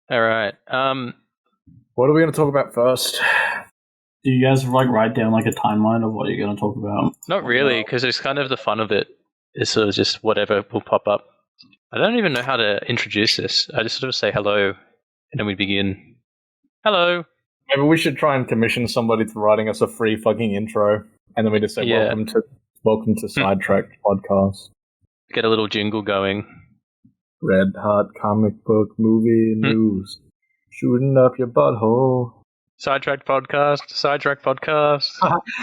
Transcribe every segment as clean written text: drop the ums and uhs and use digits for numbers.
All right. What are we going to talk about first? Do you guys write down a timeline of what you're going to talk about? Not really, because it's kind of the fun of it. It's sort of just whatever will pop up. I don't even know how to introduce this. I just sort of say hello, and then we begin. Hello. Maybe we should try and commission somebody to writing us a free fucking intro, and then we just say welcome to Sidetracked Podcast. Get a little jingle going. Red hot comic book movie news, shooting up your butthole. Sidetracked Podcast.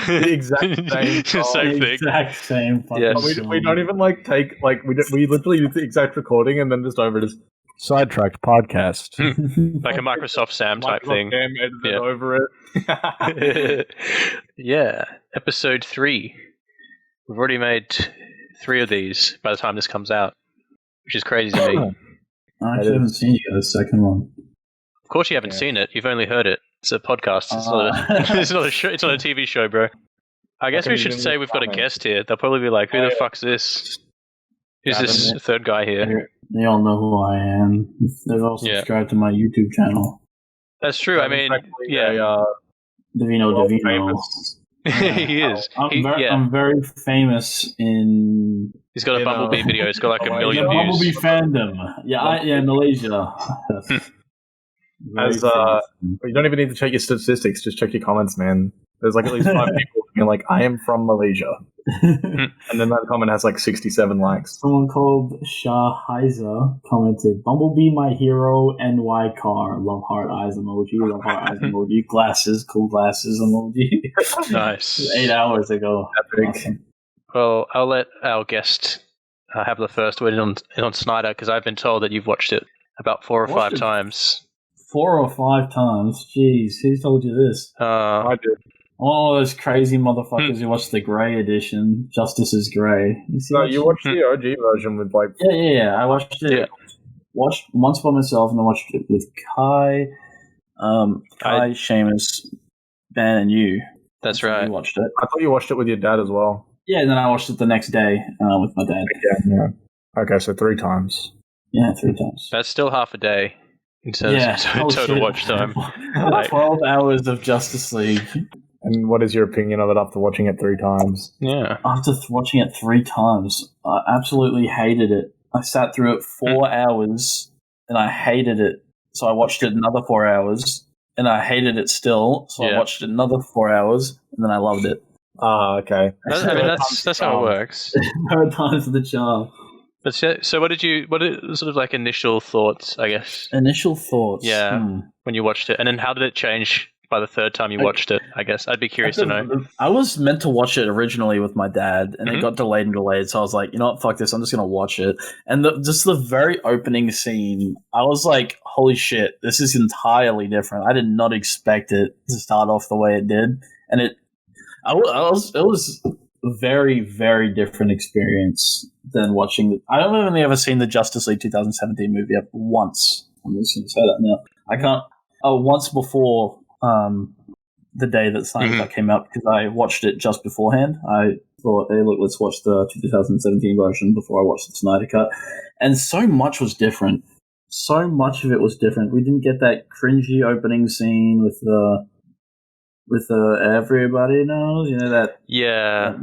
The exact same Same thing. Exact same. Yes. We don't even take we literally use the exact recording and then just over it as Sidetracked Podcast. Like a Microsoft Sam type thing. Sam edited over it. Yeah. Episode 3. We've already made 3 of these by the time this comes out, which is crazy to me. I actually haven't seen you the second one. Of course you haven't seen it. You've only heard it. It's a podcast. It's not a show. It's not a TV show, bro. I guess we should say we've got a guest here. They'll probably be like, "Who the fuck's this? Who's this third guy here?" They all know who I am. They've all subscribed to my YouTube channel. That's true. I mean, Davino. He is. I'm very famous in. He's got a Bumblebee video. It's got like a million views. Bumblebee fandom. Malaysia. You don't even need to check your statistics. Just check your comments, man. There's at least 5 people being like, "I am from Malaysia," and then that comment has 67 likes. Someone called Shahiza commented, "Bumblebee, my hero, NY car. Love heart eyes emoji. Love heart eyes emoji. Glasses, cool glasses emoji." Nice. 8 hours ago. Awesome. Well, I'll let our guest have the first word on Snyder, because I've been told that you've watched it about 4 or 5 times. 4 or 5 times? Jeez, who told you this? I did. Oh, those crazy motherfuckers who watched the Grey edition. Justice is Grey. You watched the OG version with Yeah. I watched it. Yeah. Watched once by myself, and then watched it with Kai, Seamus, Ben, and you. That's right. You watched it. I thought you watched it with your dad as well. Yeah, and then I watched it the next day with my dad. Yeah. Okay, so 3 times. Yeah, 3 times. That's still half a day in terms of total watch time. 12 hours of Justice League. And what is your opinion of it after watching it 3 times? Yeah. After watching it 3 times, I absolutely hated it. I sat through it 4 hours, and I hated it. So I watched it another 4 hours, and I hated it still. So I watched it another 4 hours, and then I loved it. Okay. That's how it works. Third time's the charm. But so what are sort of initial thoughts, I guess? Initial thoughts? Yeah, when you watched it. And then how did it change by the 3rd time you watched it, I guess? I'd be curious to know. I was meant to watch it originally with my dad, and it got delayed, so I was like, you know what, fuck this, I'm just going to watch it. And just the very opening scene, I was like, holy shit, this is entirely different. I did not expect it to start off the way it did. And it was a very, very different experience than watching I don't even ever seen the Justice League 2017 movie up once. I'm just going to say that now. I can't. Once before the day that Snyder Cut came out, because I watched it just beforehand. I thought, hey, look, let's watch the 2017 version before I watched the Snyder Cut. And so much was different. So much of it was different. We didn't get that cringy opening scene with the everybody knows, that. Yeah.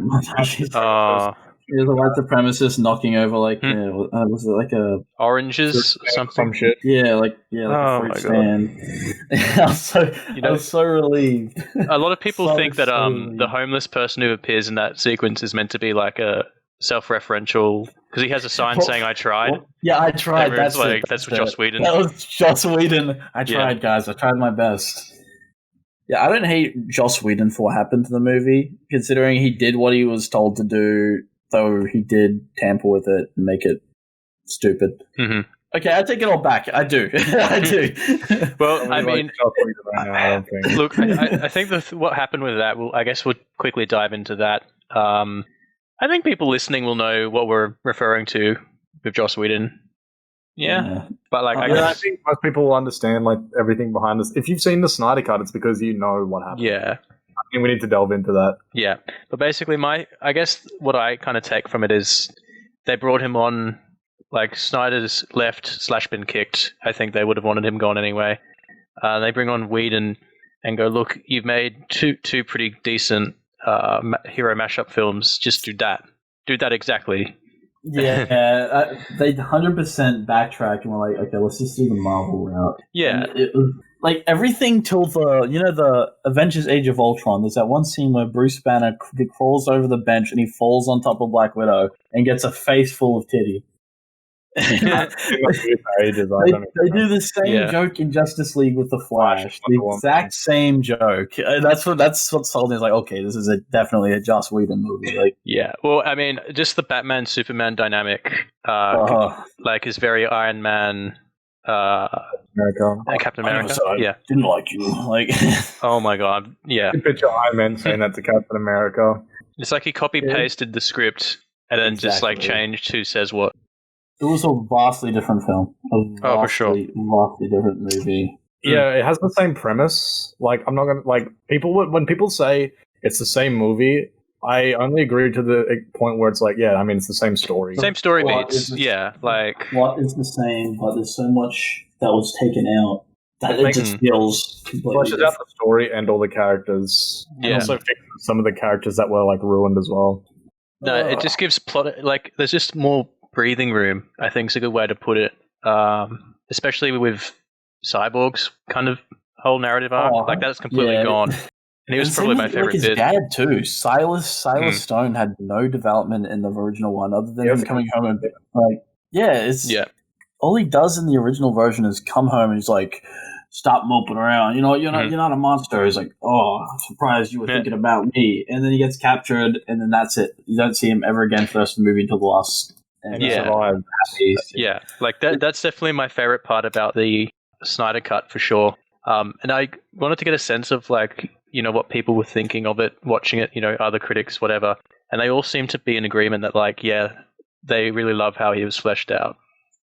The white supremacist knocking over was it like a oranges or something? Some shit. Yeah, like a fruit stand. I was so relieved. A lot of people think that the homeless person who appears in that sequence is meant to be like a self-referential, because he has a sign saying "I tried." Well, yeah, I tried. That's Joss Whedon. That was Joss Whedon. I tried, guys. I tried my best. Yeah, I don't hate Joss Whedon for what happened to the movie, considering he did what he was told to do, though he did tamper with it and make it stupid. Mm-hmm. Okay, I take it all back. I do. I do. Well, I mean, look, I think what happened with that, I guess we'll quickly dive into that. I think people listening will know what we're referring to with Joss Whedon. Yeah. But I think most people will understand everything behind this. If you've seen the Snyder Cut, it's because you know what happened. Yeah. I think we need to delve into that. Yeah. But basically I guess what I kind of take from it is they brought him on like Snyder's left/been kicked. I think they would have wanted him gone anyway. They bring on Whedon and go, look, you've made two pretty decent hero mashup films. Just do that. Do that exactly. Yeah, they 100% backtrack and were like, okay, let's just do the Marvel route. Yeah. And it was, like, everything till the Avengers Age of Ultron, there's that one scene where Bruce Banner crawls over the bench and he falls on top of Black Widow and gets a face full of titty. They do the same joke in Justice League with the Flash. The exact same joke. That's what sold me. It's like, okay, this is definitely a Joss Whedon movie. Like, yeah. Well, I mean, just the Batman Superman dynamic, like is very Iron Man, Captain America. Yeah, didn't like you. Like, oh my god, yeah. You picture Iron Man saying that to Captain America. It's like he copy pasted the script and then just like changed who says what. It was a vastly different film. For sure. Vastly different movie. Yeah, it has the same premise. Like, I'm not gonna when people say it's the same movie, I only agree to the point where it's like, yeah, I mean, it's the same story. Same story beats. Yeah, like what is the same, but there's so much that was taken out that it just feels completely fleshes out the story and all the characters. Yeah. And also fixes some of the characters that were like ruined as well. No, it just gives plot. Like, there's just more breathing room, I think is a good way to put it. Especially with Cyborg's kind of whole narrative arc. Like, that's completely gone. And he was probably my favorite his bit. dad too. Silas Stone had no development in the original one other than him coming home and all he does in the original version is come home and he's like, stop moping around. You know, you're not a monster. He's like, oh, I'm surprised you were thinking about me. And then he gets captured and then that's it. You don't see him ever again for the rest of the movie until the last. Yeah, like that's definitely my favorite part about the Snyder Cut for sure. And I wanted to get a sense of, like, you know, what people were thinking of it, watching it, you know, other critics, whatever. And they all seem to be in agreement that, like, yeah, they really love how he was fleshed out.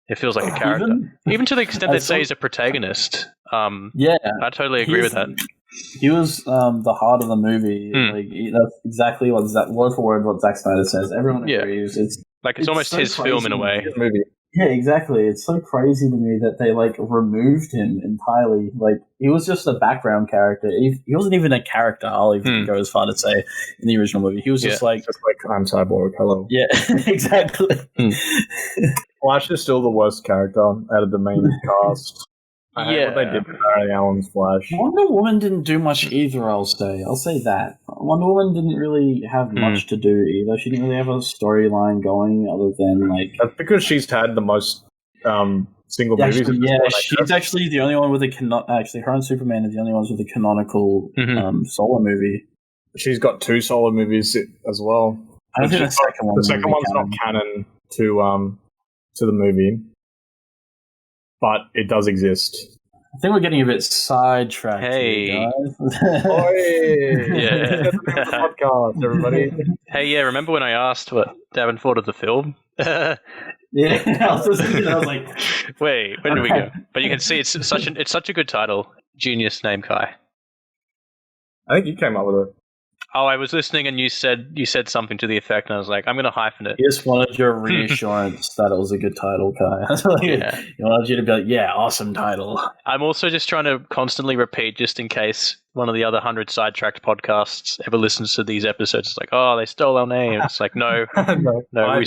It feels like a character. Even to the extent they say he's a protagonist. I totally agree with that. He was the heart of the movie. Like, that's exactly word for word what Zack Snyder says. Everyone agrees. It's almost so his film in a way. Yeah, exactly. It's so crazy to me that they like removed him entirely. Like, he was just a background character. He wasn't even a character. I'll even go as far to say in the original movie. He was just like I'm Cyborg. Hello. Yeah, exactly. Flash is still the worst character out of the main cast. I hate what they did with Barry Allen's Flash. Wonder Woman didn't do much either, I'll say that. Wonder Woman didn't really have much to do either. She didn't really have a storyline going other than, like... That's because she's had the most single movies. She's actually the only one with actually, her and Superman are the only ones with a canonical solo movie. She's got 2 solo movies as well. I don't think the second one's not canon to the movie. But it does exist. I think we're getting a bit sidetracked. Hey, guys. Yeah, podcast, everybody. Hey, yeah. Remember when I asked what Davin thought of the film? Yeah, I was like, wait, where did we go? But you can see it's such a good title. Genius name, Kai. I think you came up with it. Oh, I was listening and you said something to the effect, and I was like, I'm going to hyphen it. He just wanted your reassurance that it was a good title, Kai. He wanted you to be like, yeah, awesome title. I'm also just trying to constantly repeat, just in case one of the other 100 sidetracked podcasts ever listens to these episodes. It's like, oh, they stole our name. It's like, no. no.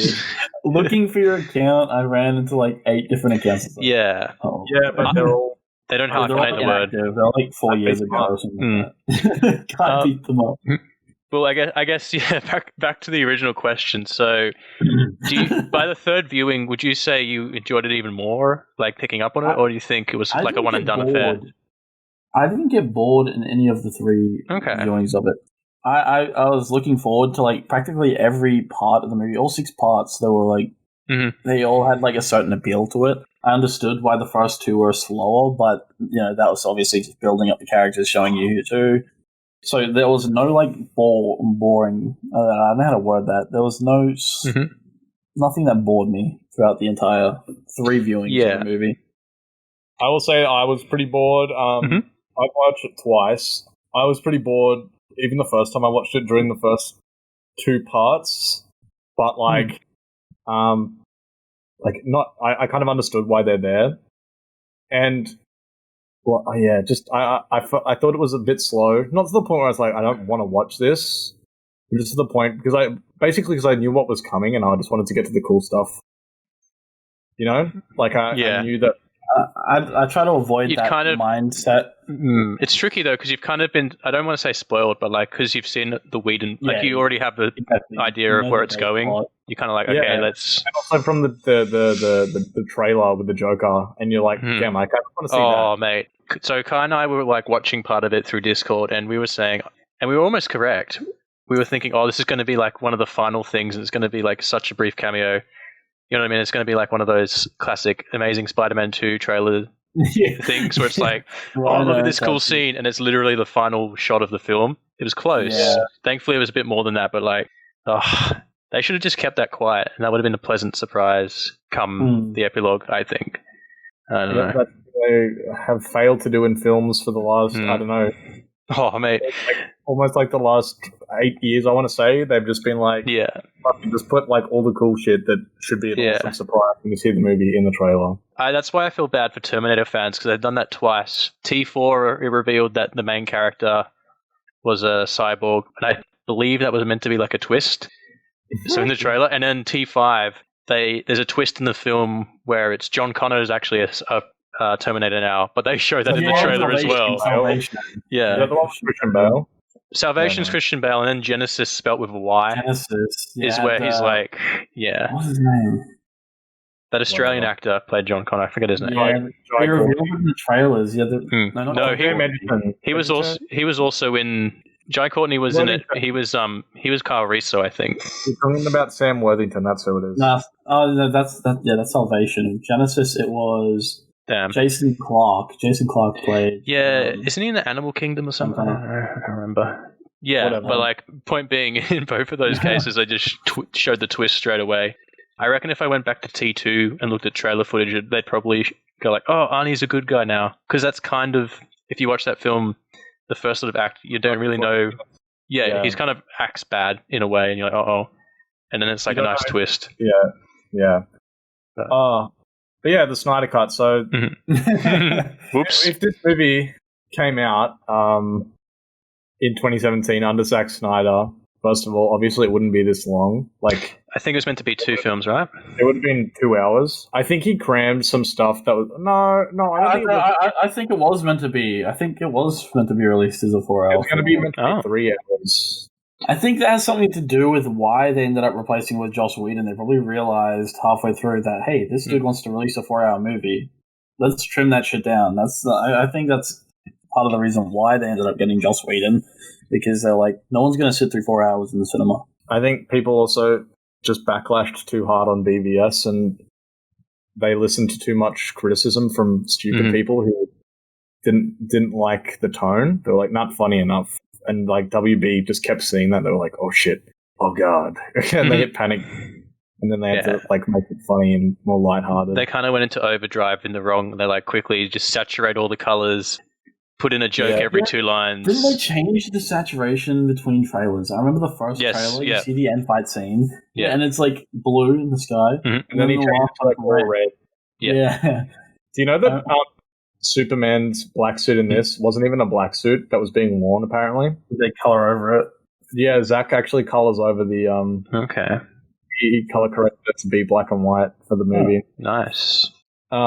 Looking for your account, I ran into like 8 different accounts. Like, yeah. Oh. Yeah, but they're all... They don't hyphenate the word. They're like 4 years ago or something like that. Can't beat them up. Well, I guess, yeah. Back to the original question. So, by the third viewing, would you say you enjoyed it even more, like picking up on it, or do you think it was like a one and done affair? I didn't get bored in any of the 3 viewings of it. I was looking forward to like practically every part of the movie, all 6 parts. They were like they all had like a certain appeal to it. I understood why the first 2 were slower, but you know that was obviously just building up the characters, showing you who to. So there was no like boring. I don't know how to word that. There was no nothing that bored me throughout the entire 3 viewings of the movie. I will say I was pretty bored. I watched it twice. I was pretty bored even the first time I watched it during the first 2 parts. But like, I kind of understood why they're there, and well, I thought it was a bit slow. Not to the point where I was like, I don't want to watch this. Just to the point because I knew what was coming, and I just wanted to get to the cool stuff. You know, I knew that. I try to avoid that mindset. It's tricky though because you've kind of been. I don't want to say spoiled, but because you've seen the Whedon, you already have the idea of where it's going. You're kind of like, okay, let's. And also from the trailer with the Joker, and you're like, damn, I kind of want to see that. Oh, mate. So Kai and I were watching part of it through Discord, and we were saying, and we were almost correct. We were thinking, this is going to be one of the final things, and it's going to be such a brief cameo. You know what I mean? It's going to be one of those classic Amazing Spider-Man 2 trailer things where it's look at this cool scene, and it's literally the final shot of the film. It was close. Yeah. Thankfully, it was a bit more than that, but they should have just kept that quiet, and that would have been a pleasant surprise come the epilogue, I think. I don't know. That they have failed to do in films for the last, I don't know. Oh, mate. Almost the last 8 years, I want to say. They've just been just put all the cool shit that should be an awesome surprise when you see the movie in the trailer. That's why I feel bad for Terminator fans, because they've done that twice. T4, it revealed that the main character was a cyborg, and I believe that was meant to be a twist. So in the trailer, and then T5, there's a twist in the film where it's John Connor is actually a Terminator now, but they show that in the trailer as well. Salvation. Yeah. Is that the one with Christian Bale? Salvation's Christian Bale, and then Genesis, spelt with a Y, is where he's what's his name? That Australian actor played John Connor. I forget his name. Yeah, they revealed it in the trailers. He was also in. Jai Courtney was in it. He was Kyle Reese, I think. You're talking about Sam Worthington. That's who it is. No, that's Salvation. Genesis, it was. Damn. Jason Clarke. Jason Clarke played. Yeah, isn't he in the Animal Kingdom or something? I can't remember. Yeah, whatever. But point being, in both of those cases, they just showed the twist straight away. I reckon if I went back to T2 and looked at trailer footage, they'd probably go oh, Arnie's a good guy now. Because that's kind of, if you watch that film, the first sort of act, you don't really know. Yeah, he's kind of acts bad in a way, and you're like, oh. And then it's a nice twist. Yeah. But yeah, the Snyder Cut. So, Whoops. If this movie came out in 2017 under Zack Snyder, first of all, obviously it wouldn't be this long. I think it was meant to be 2 films, right? It would have been 2 hours. I think he crammed some stuff that was I think it was meant to be. I think it was meant to be released as a 4 hour. It was going to be meant to be 3 hours. I think that has something to do with why they ended up replacing with Joss Whedon. They probably realized halfway through that, hey, this dude wants to release a 4 hour movie. Let's trim that shit down. I think that's part of the reason why they ended up getting Joss Whedon, because they're like, no one's going to sit through 4 hours in the cinema. I think people also just backlashed too hard on BVS, and they listened to too much criticism from stupid people who didn't like the tone. They were like, not funny enough. And WB just kept seeing that. They were like, oh shit, oh god. And they get panicked. And then they had to make it funny and more lighthearted. They kind of went into overdrive in the wrong. They quickly just saturate all the colors, put in a joke every 2 lines. Didn't they change the saturation between trailers? I remember the first trailer, you see the end fight scene, and it's blue in the sky. And then he changed to all red. Yeah. Do you know that Superman's black suit in this wasn't even a black suit that was being worn, apparently? They color over it. Yeah, Zach actually colors over the... Okay. He color corrected it to be black and white for the movie. Nice. I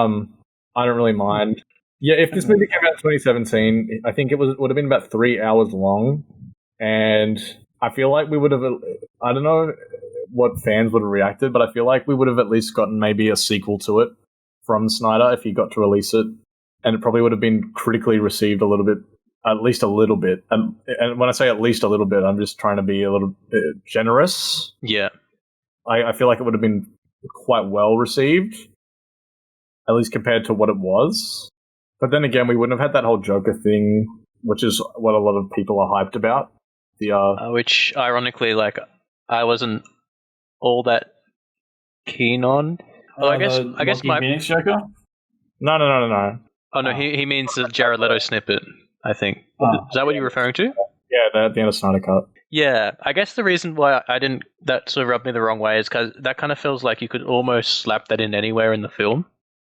don't really mind. Yeah, if this movie came out in 2017, I think it would have been about 3 hours long. And I feel like we would have... I don't know what fans would have reacted, but I feel like we would have at least gotten maybe a sequel to it from Snyder if he got to release it. And it probably would have been critically received a little bit, at least a little bit. And when I say at least a little bit, I'm just trying to be a little bit generous. Yeah. I feel like it would have been quite well received, at least compared to what it was. But then again, we wouldn't have had that whole Joker thing, which is what a lot of people are hyped about. Which, ironically, I wasn't all that keen on. Well, I guess my Phoenix Joker? No. Oh, no, he means the Jared Leto snippet, I think. Is that what you're referring to? Yeah, at the end of Snyder Cut. Yeah, I guess the reason why that sort of rubbed me the wrong way is because that kind of feels like you could almost slap that in anywhere in the film.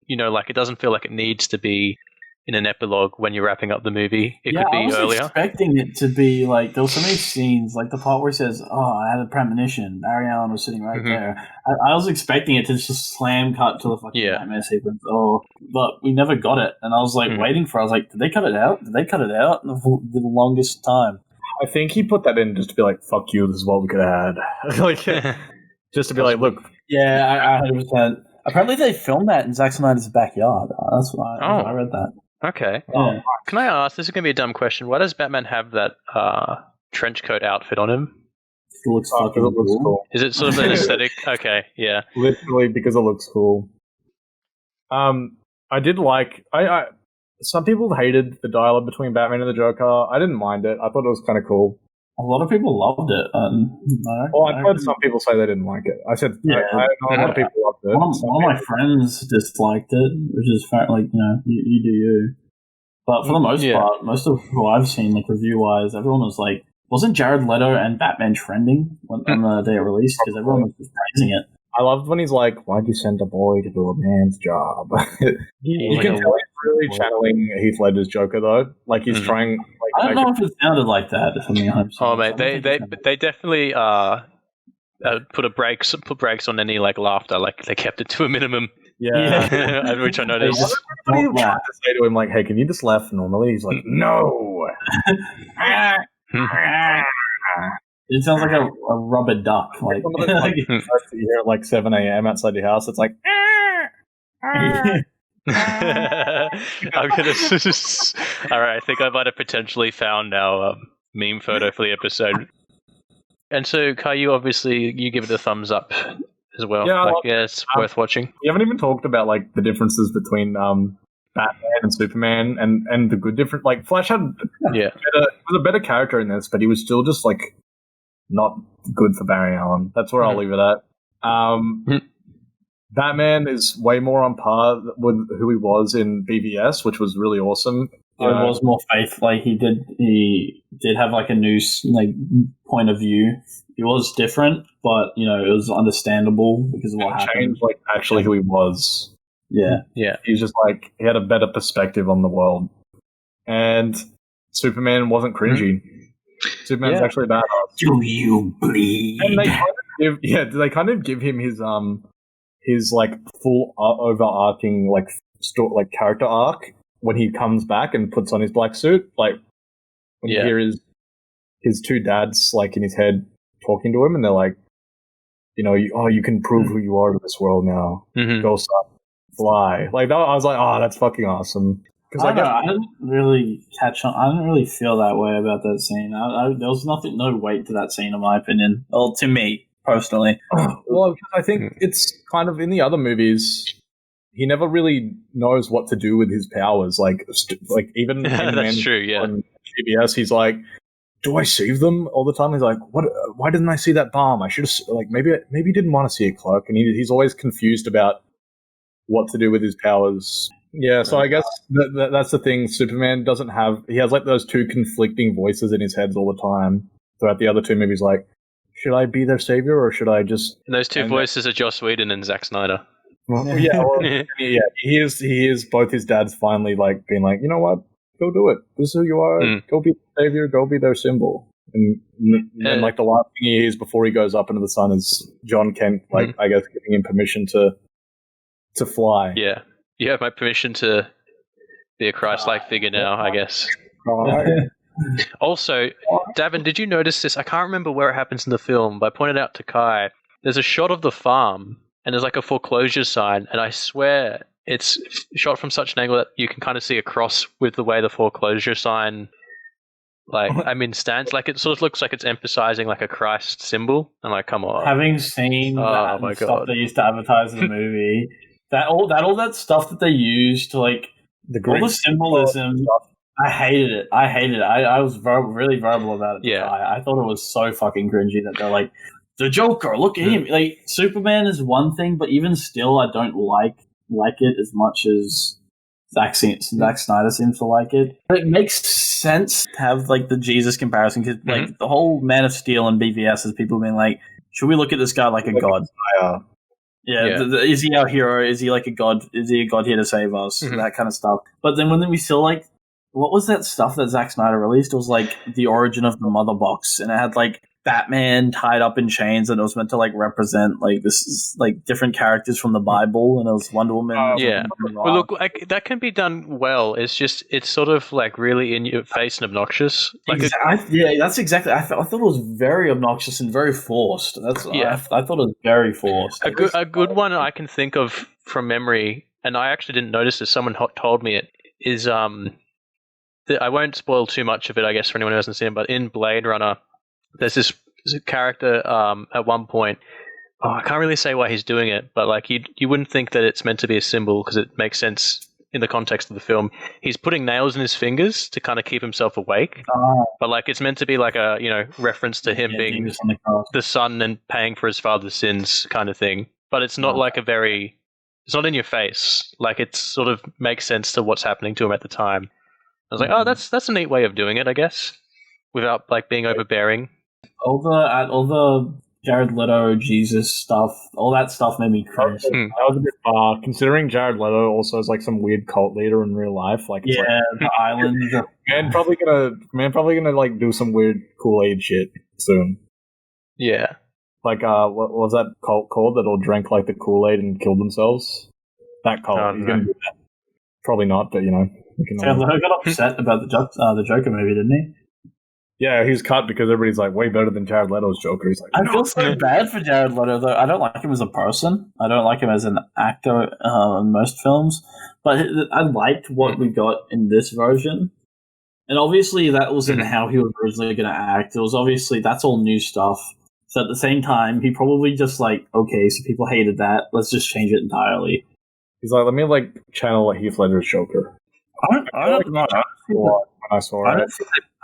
Like it doesn't feel like it needs to be in an epilogue when you're wrapping up the movie. It could be earlier. I was expecting it to be like, there were so many scenes, like the part where he says, I had a premonition. Barry Allen was sitting right there. I was expecting it to just slam cut to the fucking nightmare sequence. But we never got it. And I was like waiting for it. I was like, did they cut it out? Did they cut it out? The longest time. I think he put that in just to be like, fuck you, this is what we could have had. Like, just to be like, look. Yeah, I 100%. Apparently they filmed that in Zack Snyder's backyard. That's why I read that. Okay. Yeah. Can I ask, this is going to be a dumb question, why does Batman have that trench coat outfit on him? It looks fucking cool. Is it sort of an aesthetic? Okay, yeah. Literally because it looks cool. I did like... some people hated the dialogue between Batman and the Joker. I didn't mind it. I thought it was kind of cool. A lot of people loved it. I've heard some people say they didn't like it. I said, I know a lot of people loved it. One of my friends disliked it, which is like, you do you. But for the most part, most of who I've seen, like review-wise, everyone was like, wasn't Jared Leto and Batman trending on the day it released? Because everyone was just praising it. I loved when he's like, why'd you send a boy to do a man's job? You can tell he's really channeling Heath Ledger's Joker, though. Like, he's trying... I don't know if it sounded like that, if I'm being honest. Oh, mate, they definitely put brakes on any, like, laughter. Like, they kept it to a minimum. Yeah. Which I noticed. What are you trying to say to him? Like, hey, can you just laugh normally? He's like, no! It sounds like a rubber duck. Like, you hear at like 7 a.m. outside your house. It's like, I'm gonna. All right, I think I might have potentially found our meme photo for the episode. And so, Kai, you give it a thumbs up as well. Yeah, it's worth watching. We haven't even talked about like the differences between Batman and Superman and the good different. Like Flash had was a better character in this, but he was still just like not good for Barry Allen. That's where I'll leave it at. Batman is way more on par with who he was in BVS, which was really awesome. It was more faith. Like he did have like a new like point of view. It was different, but it was understandable because of what happened. Changed like actually who he was. Yeah. He was just like he had a better perspective on the world, and Superman wasn't cringy. Superman's actually badass. Do you bleed? And they kind of give him his like full overarching like character arc when he comes back and puts on his black suit. Like when you hear his two dads like in his head talking to him, and they're like, you can prove who you are to this world now. Go son, fly. Like that, I was like, oh, that's fucking awesome. I didn't really catch on. I didn't really feel that way about that scene. There was no weight to that scene, in my opinion. Well, to me personally. Well, I think it's kind of in the other movies. He never really knows what to do with his powers. Like even in that's true. Yeah. On CBS, he's like, "Do I save them all the time?" He's like, "What? Why didn't I see that bomb? I should have like maybe he didn't want to see it, Clark." And he's always confused about what to do with his powers. Yeah, so I guess that's the thing. Superman doesn't have... He has like those two conflicting voices in his head all the time. Throughout the other two movies, like, should I be their savior or should I just... And those two voices are Joss Whedon and Zack Snyder. He is both his dads finally like being like, you know what? Go do it. This is who you are. Go be the savior. Go be their symbol. And like the last thing he hears before he goes up into the sun is John Kent, like, I guess, giving him permission to fly. Yeah. You have my permission to be a Christ-like figure now, I guess. Also, Davin, did you notice this? I can't remember where it happens in the film, but I pointed out to Kai. There's a shot of the farm, and there's like a foreclosure sign, and I swear it's shot from such an angle that you can kind of see a cross with the way the foreclosure sign, stands. Like it sort of looks like it's emphasizing like a Christ symbol. I'm like, come on. Having seen that stuff they used to advertise in the movie. All that stuff that they used to like all the symbolism, I hated it. I was really verbal about it. Yeah, I thought it was so fucking cringy that they're like, the Joker, look at him. Like Superman is one thing, but even still, I don't like it as much as Zack Snyder seems to like it. It makes sense to have like the Jesus comparison because like the whole Man of Steel and BVS is people being like, should we look at this guy like a god? Is he our hero? Is he like a god? Is he a god here to save us? That kind of stuff. But then when we saw like, what was that stuff that Zack Snyder released? It was like the origin of the Mother Box, and it had like Batman tied up in chains, and it was meant to like represent like this is like different characters from the Bible, and it was Wonder Woman. Well, look, like, that can be done well. It's just it's sort of like really in your face and obnoxious. Like that's exactly. I thought it was very obnoxious and very forced. I thought it was very forced. A good one I can think of from memory, and I actually didn't notice this. Someone told me it is I won't spoil too much of it, I guess, for anyone who hasn't seen it. But in Blade Runner, there's this character at one point. I can't really say why he's doing it, but like you wouldn't think that it's meant to be a symbol because it makes sense in the context of the film. He's putting nails in his fingers to kind of keep himself awake, but like it's meant to be like a reference to him being the son and paying for his father's sins kind of thing. But it's not like it's not in your face. Like it sort of makes sense to what's happening to him at the time. I was like, oh, that's a neat way of doing it, I guess, without like being overbearing. All the Jared Leto, Jesus stuff, all that stuff made me cringe. That was a bit far, considering Jared Leto also is like some weird cult leader in real life. Like, the island. Man, probably gonna like do some weird Kool-Aid shit soon. Yeah. Like, what was that cult called that all drank like the Kool-Aid and killed themselves? That cult. He's gonna do that. Probably not, but Jared Leto got upset about the Joker movie, didn't he? Yeah, he's cut because everybody's like way better than Jared Leto's Joker. He's like, I feel so bad for Jared Leto though. I don't like him as a person. I don't like him as an actor in most films. But I liked what we got in this version, and obviously that wasn't how he was originally going to act. It was obviously that's all new stuff. So at the same time, he probably just like, okay, so people hated that. Let's just change it entirely. He's like, let me like channel Heath Ledger's Joker. I don't know. I saw it.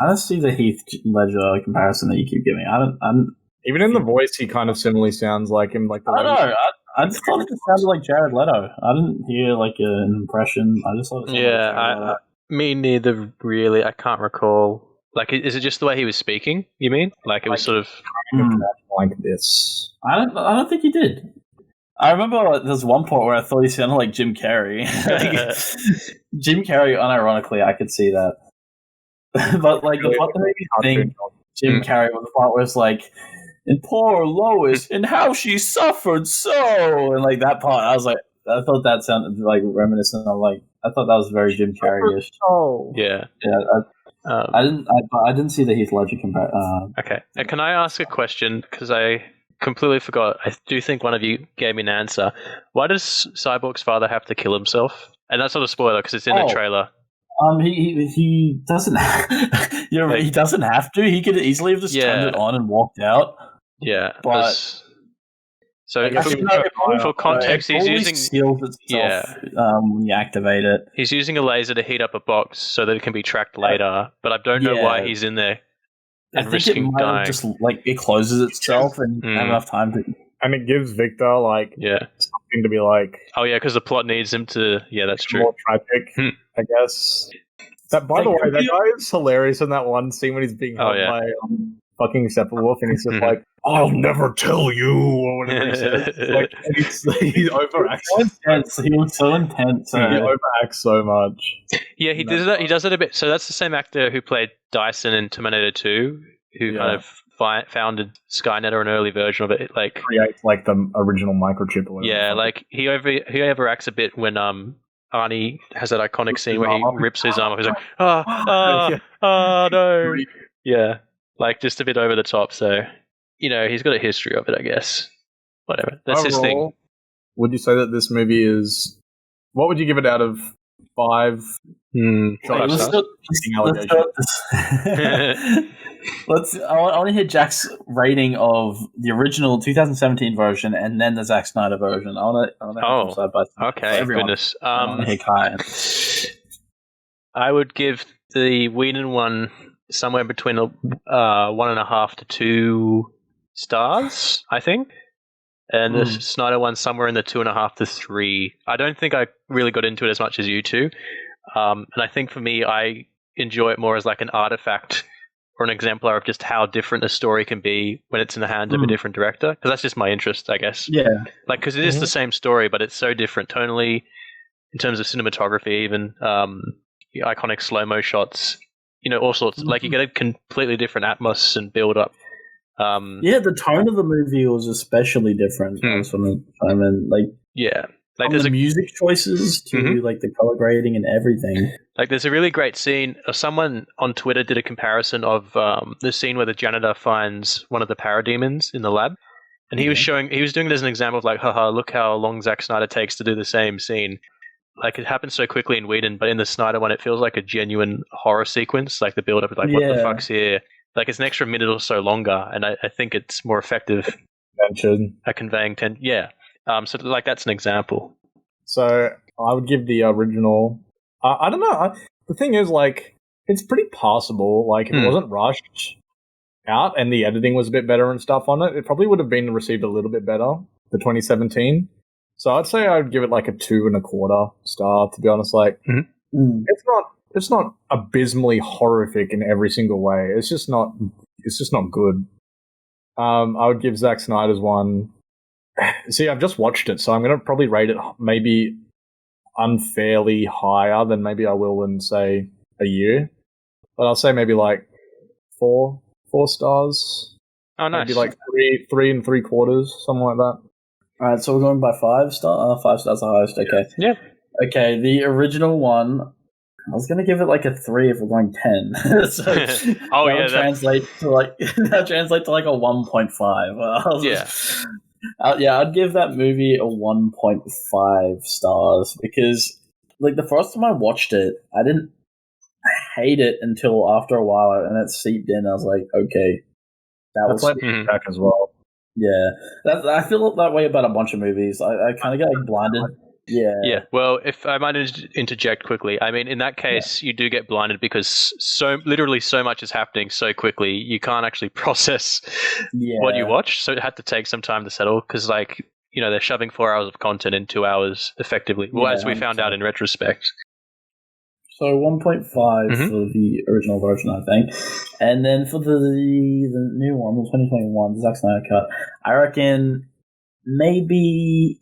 I don't see the Heath Ledger comparison that you keep giving. I don't. Even in the voice, he kind of similarly sounds like him. Like I don't know. I just thought it just sounded like Jared Leto. I didn't hear like an impression. I just thought it sounded like Jared Leto. Me neither. Really, I can't recall. Like, is it just the way he was speaking? You mean like it was sort of like this? I don't think he did. I remember there's one point where I thought he sounded like Jim Carrey. Jim Carrey, unironically, I could see that. But like the part that made me think Jim Carrey was the part where it's like, and poor Lois, and how she suffered so, and like that part, I was like, I thought that sounded like reminiscent of like, I thought that was very Jim Carrey-ish. Oh, yeah. I didn't see the Heath Ledger comparison. Okay, can I ask a question? Because I completely forgot. I do think one of you gave me an answer. Why does Cyborg's father have to kill himself? And that's not a spoiler because it's in the trailer. He doesn't. He doesn't have to. He could easily have just turned it on and walked out. Yeah, but so for context, he's using seals itself when you activate it. He's using a laser to heat up a box so that it can be tracked later. But I don't know why he's in there and risking dying. Just like it closes itself and have enough time to. And it gives Victor like something to be like. Oh yeah, because the plot needs him to. Yeah, that's true. More tragic, I guess. That by the way, that guy is hilarious in that one scene when he's being held by fucking Steppenwolf, and he's just like, "I'll never tell you," or whatever he says. Like, he overacts. He was so intense. He overacts so much. Yeah, he does that. He does it a bit. So that's the same actor who played Dyson in Terminator 2, who kind of founded Skynet, or an early version of it. Like creates like the original microchip. Or whatever. Yeah, like he overacts a bit when Arnie has that iconic scene where he rips his arm off. He's like, no. Yeah, like just a bit over the top. So, he's got a history of it, I guess. Whatever. That's his thing. Would you say that this movie is... What would you give it out of 5? I want to hear Jack's rating of the original 2017 version and then the Zack Snyder version. I want to side by side. Okay, goodness. I would give the Whedon one somewhere between 1.5 to 2 stars, I think. and the Snyder one's somewhere in the 2.5 to 3. I don't think I really got into it as much as you two. And I think for me, I enjoy it more as like an artifact or an exemplar of just how different a story can be when it's in the hands of a different director. Because that's just my interest, I guess. Yeah. Like, because it is the same story, but it's so different tonally, in terms of cinematography, even the iconic slow-mo shots, all sorts. Like, you get a completely different atmos and build-up. The tone of the movie was especially different. Like the music choices to like the color grading and everything. Like, there's a really great scene. Someone on Twitter did a comparison of the scene where the janitor finds one of the parademons in the lab, and he was doing it as an example of like, haha, look how long Zack Snyder takes to do the same scene. Like, it happens so quickly in Whedon, but in the Snyder one, it feels like a genuine horror sequence. Like, the build-up is like, what the fuck's here? Like, it's an extra minute or so longer, and I think it's more effective at conveying tension. Yeah. So, like, that's an example. So, I would give the original... I don't know. The thing is, like, it's pretty passable. Like, if it wasn't rushed out and the editing was a bit better and stuff on it, it probably would have been received a little bit better, the 2017. So, I'd say I'd give it, like, a 2.25 star, to be honest. Like, it's not abysmally horrific in every single way. It's just not good. I would give Zack Snyder's one... See, I've just watched it, so I'm going to probably rate it maybe unfairly higher than maybe I will in, say, a year. But I'll say maybe like 4 stars. Oh, nice. Maybe like 3 3/4, something like that. All right, so we're going by 5 stars. 5 stars the highest. Okay. Yeah. Okay, the original one, I was going to give it like a 3 if we're going 10. So that translate to like a 1.5. I'd give that movie a 1.5 stars because, like, the first time I watched it, I didn't hate it until after a while, and it seeped in. I was like, okay, that's like back as well. Yeah, I feel that way about a bunch of movies. I kind of get like blinded. Yeah. Well, if I might interject quickly, I mean, in that case, you do get blinded because literally so much is happening so quickly, you can't actually process what you watch. So it had to take some time to settle because, like, they're shoving 4 hours of content in 2 hours effectively. Well, as we found out in retrospect. So 1.5 for the original version, I think, and then for the new one, the 2021, the Zack Snyder cut, I reckon maybe.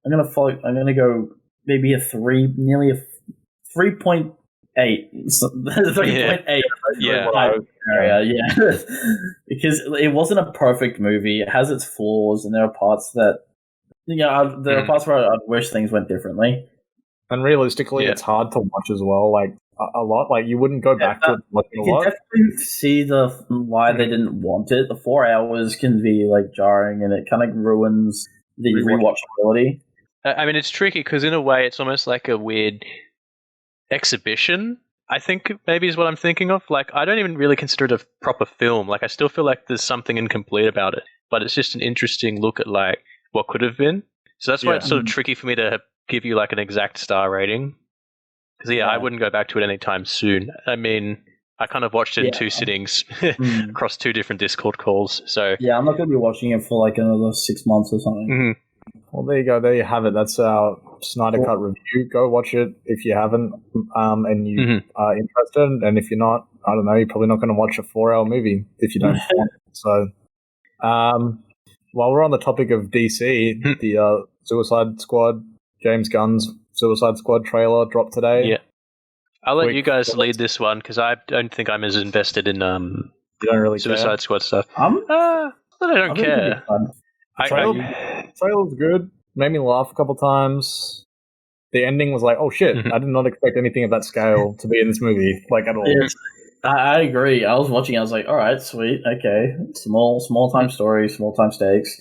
I'm gonna go maybe a 3, nearly a 3.8. 3.8. Yeah. Because it wasn't a perfect movie. It has its flaws, and there are parts that there are parts where I wish things went differently. And realistically, it's hard to watch as well. Like a lot, like you wouldn't go back to it watching a lot. You definitely see why they didn't want it. The 4 hours can be like jarring, and it kind of ruins the rewatchability. I mean, it's tricky because in a way it's almost like a weird exhibition, I think maybe is what I'm thinking of. Like, I don't even really consider it a proper film. Like, I still feel like there's something incomplete about it, but it's just an interesting look at like what could have been. So that's why it's sort of tricky for me to give you like an exact star rating. Because I wouldn't go back to it anytime soon. I mean, I kind of watched it in 2 sittings across 2 different Discord calls. So I'm not going to be watching it for like another 6 months or something. Well, there you go. There you have it. That's our Snyder Cut review. Go watch it if you haven't and you are interested. And if you're not, I don't know, you're probably not going to watch a 4-hour movie if you don't want it. So while we're on the topic of DC, the Suicide Squad, James Gunn's Suicide Squad trailer dropped today. Yeah. I'll let you guys lead this one because I don't think I'm as invested in you don't really Suicide Squad stuff. I don't care. Trailer's good. Made me laugh a couple times. The ending was like, oh shit, I did not expect anything of that scale to be in this movie, like at all. Yes, I agree. I was watching, I was like, alright, sweet, okay. Small time story, small time stakes.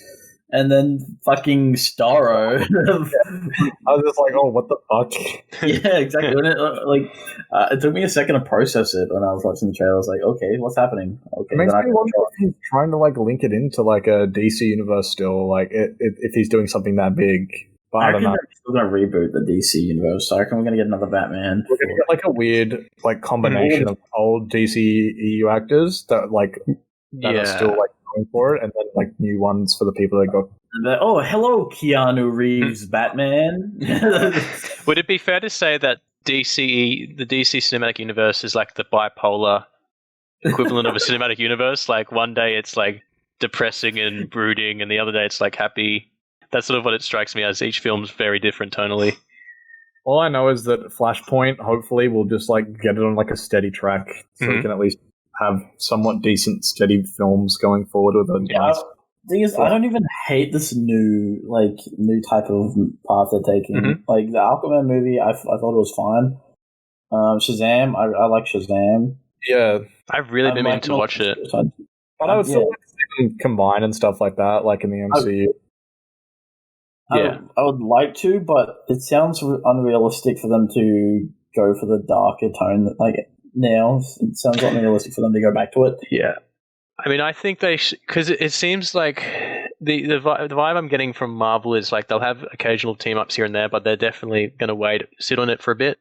And then fucking Starro. I was just like, oh, what the fuck? Yeah, exactly. It took me a second to process it when I was watching the trailer. I was like, okay, what's happening? Okay, it makes me wonder if he's trying to like link it into like a DC universe still, like if he's doing something that big. But I don't know. They're still going to reboot the DC universe, so I reckon we're going to get another Batman. We're going to get like a weird like combination of old DC EU actors that are still like going for it, and then like new ones for the people that got Oh, hello, Keanu Reeves, Batman. Would it be fair to say that the DC cinematic universe is like the bipolar equivalent of a cinematic universe? Like one day it's like depressing and brooding, and the other day it's like happy. That's sort of what it strikes me as. Each film's very different tonally. All I know is that Flashpoint hopefully will just like get it on like a steady track, so we can at least have somewhat decent, steady films going forward with it. Yeah. Thing is, I don't even hate this new type of path they're taking. Like the Aquaman movie, I thought it was fine. Shazam, I like Shazam. Yeah, I've really been meaning to watch it. But I would still like to see them combine and stuff like that, like in the MCU. I would like to, but it sounds unrealistic for them to go for the darker tone. Like now, it sounds unrealistic for them to go back to it. Yeah. I mean, I think they because it seems like the vibe I'm getting from Marvel is like they'll have occasional team ups here and there, but they're definitely going to sit on it for a bit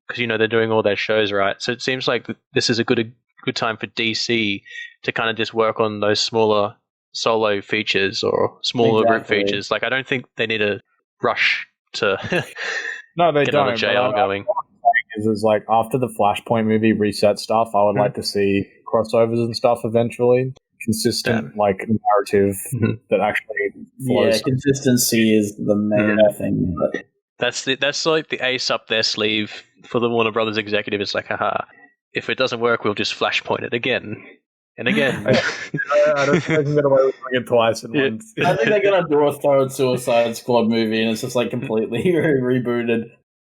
because they're doing all their shows right. So it seems like this is a good time for DC to kind of just work on those smaller solo features or smaller group features. Like I don't think they need to rush to no, they get don't. another JL going. Is like after the Flashpoint movie reset stuff, I would like to see crossovers and stuff eventually. Consistent like narrative that actually flows. Yeah, consistency is the main thing. But that's like the ace up their sleeve for the Warner Brothers executive. It's like, haha, if it doesn't work, we'll just Flashpoint it again and again. I don't think they can get away with doing it twice at once. I think they're gonna do a third Suicide Squad movie, and it's just like completely rebooted.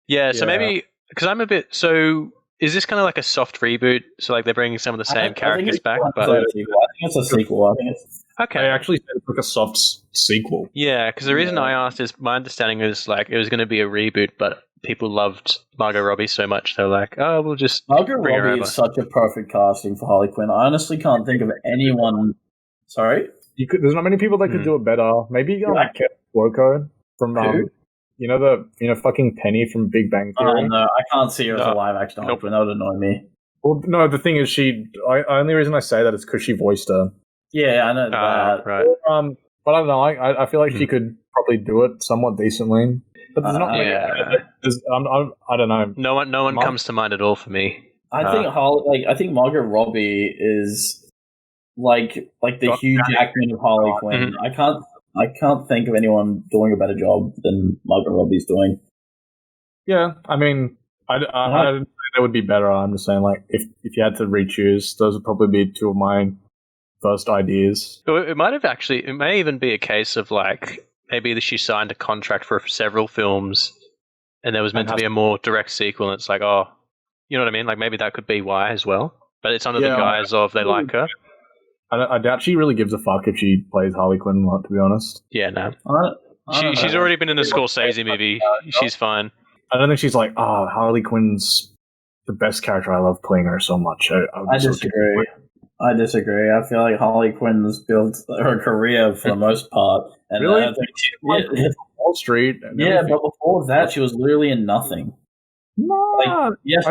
Yeah, so maybe because I'm a bit so. Is this kind of like a soft reboot? So like they're bringing some of the same characters back? But I think it's a sequel. I think it's okay. They actually said it's like a soft sequel. Yeah, because the reason I asked is my understanding is like it was going to be a reboot, but people loved Margot Robbie so much they're like, oh, we'll just Margot bring her Robbie over. is such a perfect casting for Harley Quinn. I honestly can't think of anyone. Sorry, there's not many people that could do it better. Maybe like Kevin Cuoco from fucking Penny from Big Bang Theory. Oh, no, I can't see her as a live action Harley Quinn. That would annoy me. Well, no, the thing is, only reason I say that is because she voiced her. Yeah, I know that. Right. But I don't know. I feel like she could probably do it somewhat decently. But there's not. I don't know. No one comes to mind at all for me. I think Margot Robbie is like the Hugh Jackman of Harley Quinn. I can't think of anyone doing a better job than Margot Robbie's doing. Yeah, I mean, I didn't say they would be better. I'm just saying, like, if you had to re-choose, those would probably be two of my first ideas. It may even be a case of like maybe she signed a contract for several films, and there was meant to be a more direct sequel, and it's like, oh, you know what I mean? Like maybe that could be why as well. But it's under the guise of they like her. I doubt she really gives a fuck if she plays Harley Quinn or not, to be honest. Yeah, no. She's already been in a Scorsese movie. She's fine. I don't think she's like, oh, Harley Quinn's the best character. I love playing her so much. I disagree. I disagree. I feel like Harley Quinn's built her career for the most part. And really? I think Wall Street. Yeah, but before that, she was literally in nothing. No, yes,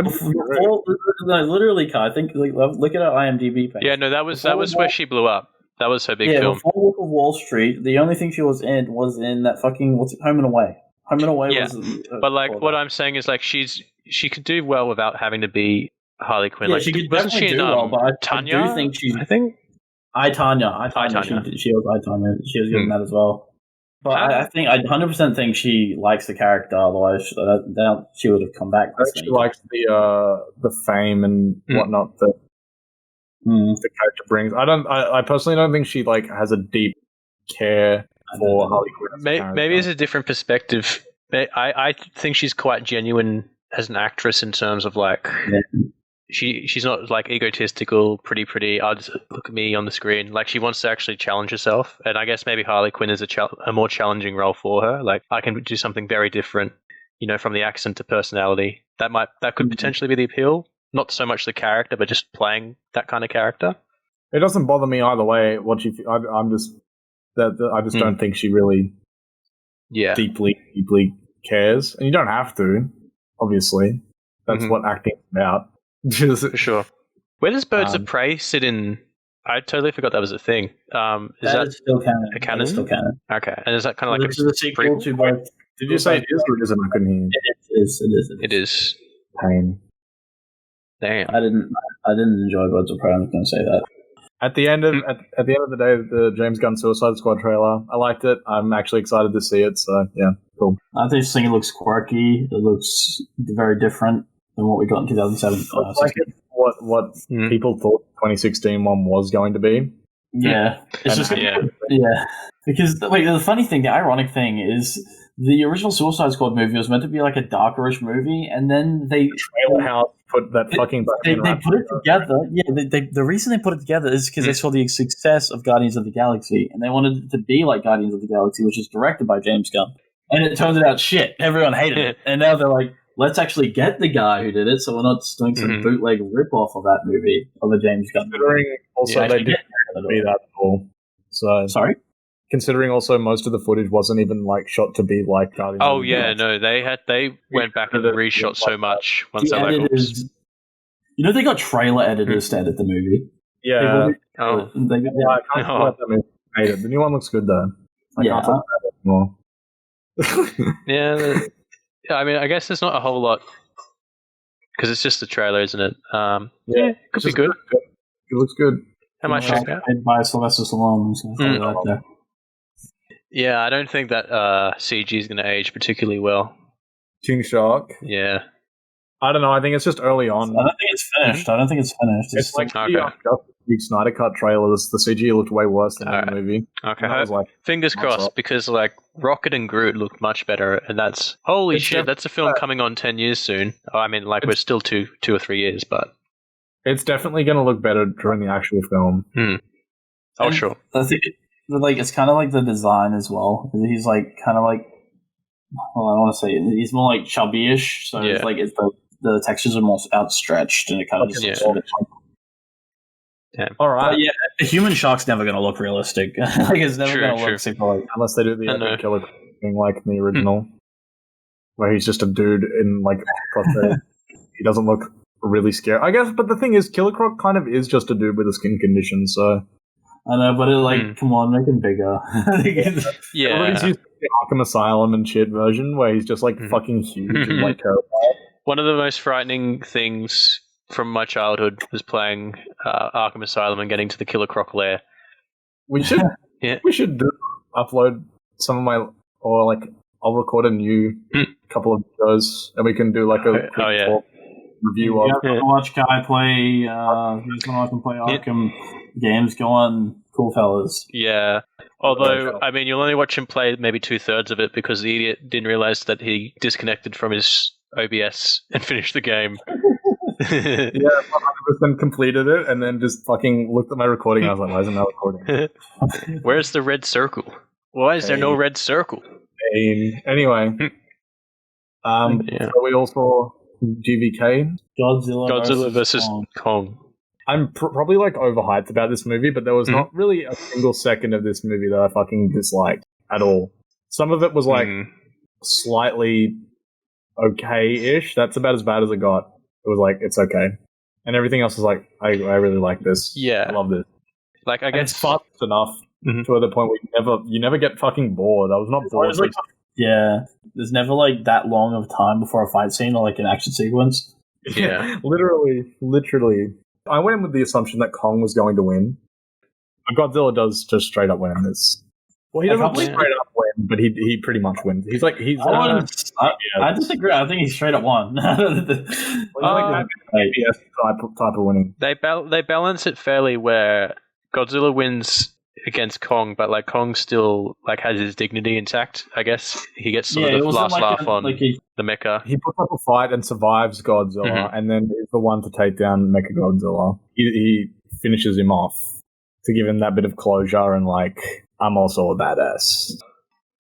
literally, Kai. I think look at her IMDb page. Yeah, no, that was where she blew up. That was her big film. Before Wolf of Wall Street, the only thing she was in that fucking Home and Away. Home and Away was. But like, what I'm saying is like she could do well without having to be Harley Quinn. Yeah, like, she could definitely do well, but Tanya? I do think she's. I think Tanya. She was Tanya. She was good in that as well. But I 100% think she likes the character. Otherwise, she would have come back. She likes the fame and whatnot that the character brings. I personally don't think she like has a deep care for Harley Quinn. Maybe it's a different perspective. I think she's quite genuine as an actress in terms of like. Yeah. She's not like egotistical, pretty. I'll just look at me on the screen. Like she wants to actually challenge herself, and I guess maybe Harley Quinn is a more challenging role for her. Like I can do something very different, from the accent to personality. That could potentially be the appeal. Not so much the character, but just playing that kind of character. It doesn't bother me either way. I just don't think she really, deeply cares, and you don't have to. Obviously, that's what acting's about. For sure. Where does Birds of Prey sit in I totally forgot that was a thing. Is that is still canon. a canon? That is still canon. Okay, and is that kind of like This is a sequel to both. Did you say it is or it isn't? I couldn't hear you. It is. Pain. Damn. I didn't enjoy Birds of Prey. I'm going to say that. At the end of the day, the James Gunn Suicide Squad trailer, I liked it. I'm actually excited to see it. So yeah, cool. I think it looks quirky. It looks very different than what we got in 2007. Like what people thought 2016 one was going to be. Yeah, it's just Because the funny thing, the ironic thing is, the original Suicide Squad movie was meant to be like a darkerish movie, and then they Trailer House put that fucking. They put it together. Yeah, the reason they put it together is because they saw the success of Guardians of the Galaxy, and they wanted it to be like Guardians of the Galaxy, which is directed by James Gunn. And it turned out shit. Everyone hated it, and now they're like, let's actually get the guy who did it, so we're not just doing some bootleg rip-off of that movie, of a James Gunn movie. Considering also they didn't be that cool. So sorry? Considering also most of the footage wasn't even like shot to be like Guardians. Oh yeah, no, they went back and reshot so much once they like, oops. You know, they got trailer editors to edit the movie. Yeah. I can't let them hate it. The new one looks good though. I can't talk about it more. Yeah, I mean, I guess there's not a whole lot because it's just the trailer, isn't it? It could be good. It looks good. I might check it out. By Sylvester Stallone. Yeah, I don't think that CG is going to age particularly well. King Shark. Yeah. I don't know. I think it's just early on. I don't think it's finished. It's like the Snyder Cut trailers. The CG looked way worse than in the movie. Okay. Fingers crossed, because like Rocket and Groot looked much better, and that's holy shit. That's a film coming on 10 years soon. Oh, I mean, like we're still two or 3 years, but it's definitely going to look better during the actual film. Oh, sure. I think it's kind of like the design as well. He's like kind of like, well, I want to say he's more like chubby-ish, so it's like the textures are more outstretched, and it kind of just looks Damn. All right. A human shark's never going to look realistic. Like it's never going to look super like, unless they do the epic killer thing like in the original, where he's just a dude in like prosthetic. He doesn't look really scary, I guess. But the thing is, Killer Croc kind of is just a dude with a skin condition. So I know, but come on, make him bigger. Yeah. He's the Arkham Asylum and shit version where he's just like fucking huge and like terrible. One of the most frightening things from my childhood was playing Arkham Asylum and getting to the Killer Croc lair. We should upload some of my, or like I'll record a new couple of videos and we can do like a quick review of. Watch Guy play. Who's gonna play Arkham games? Go on, cool fellas. Yeah. Although, I mean, you'll only watch him play maybe 2/3 of it because the idiot didn't realize that he disconnected from his OBS and finished the game. 100% completed it and then just fucking looked at my recording. I was like, why isn't that recording? Where's the red circle? Why is there no red circle? Anyway. So we also GvK. Godzilla versus Kong. I'm probably like overhyped about this movie, but there was not really a single second of this movie that I fucking disliked at all. Some of it was like slightly okay-ish. That's about as bad as it got. It was like, it's okay. And everything else was like, I really like this. Yeah. I love this. Like, I guess it's fast enough to the point where you never get fucking bored. I was not bored. Like, there's never like that long of time before a fight scene or like an action sequence. Yeah. Literally. I went in with the assumption that Kong was going to win. But Godzilla does just straight up win this. Well, he doesn't straight up win, but he pretty much wins. I disagree. I think he straight up won. Type of winning. They balance it fairly where Godzilla wins against Kong, but like Kong still like has his dignity intact. I guess he gets sort of the last laugh on the mecha. He puts up a fight and survives Godzilla, and then is the one to take down Mecha Godzilla. He finishes him off to give him that bit of closure and like, I'm also a badass.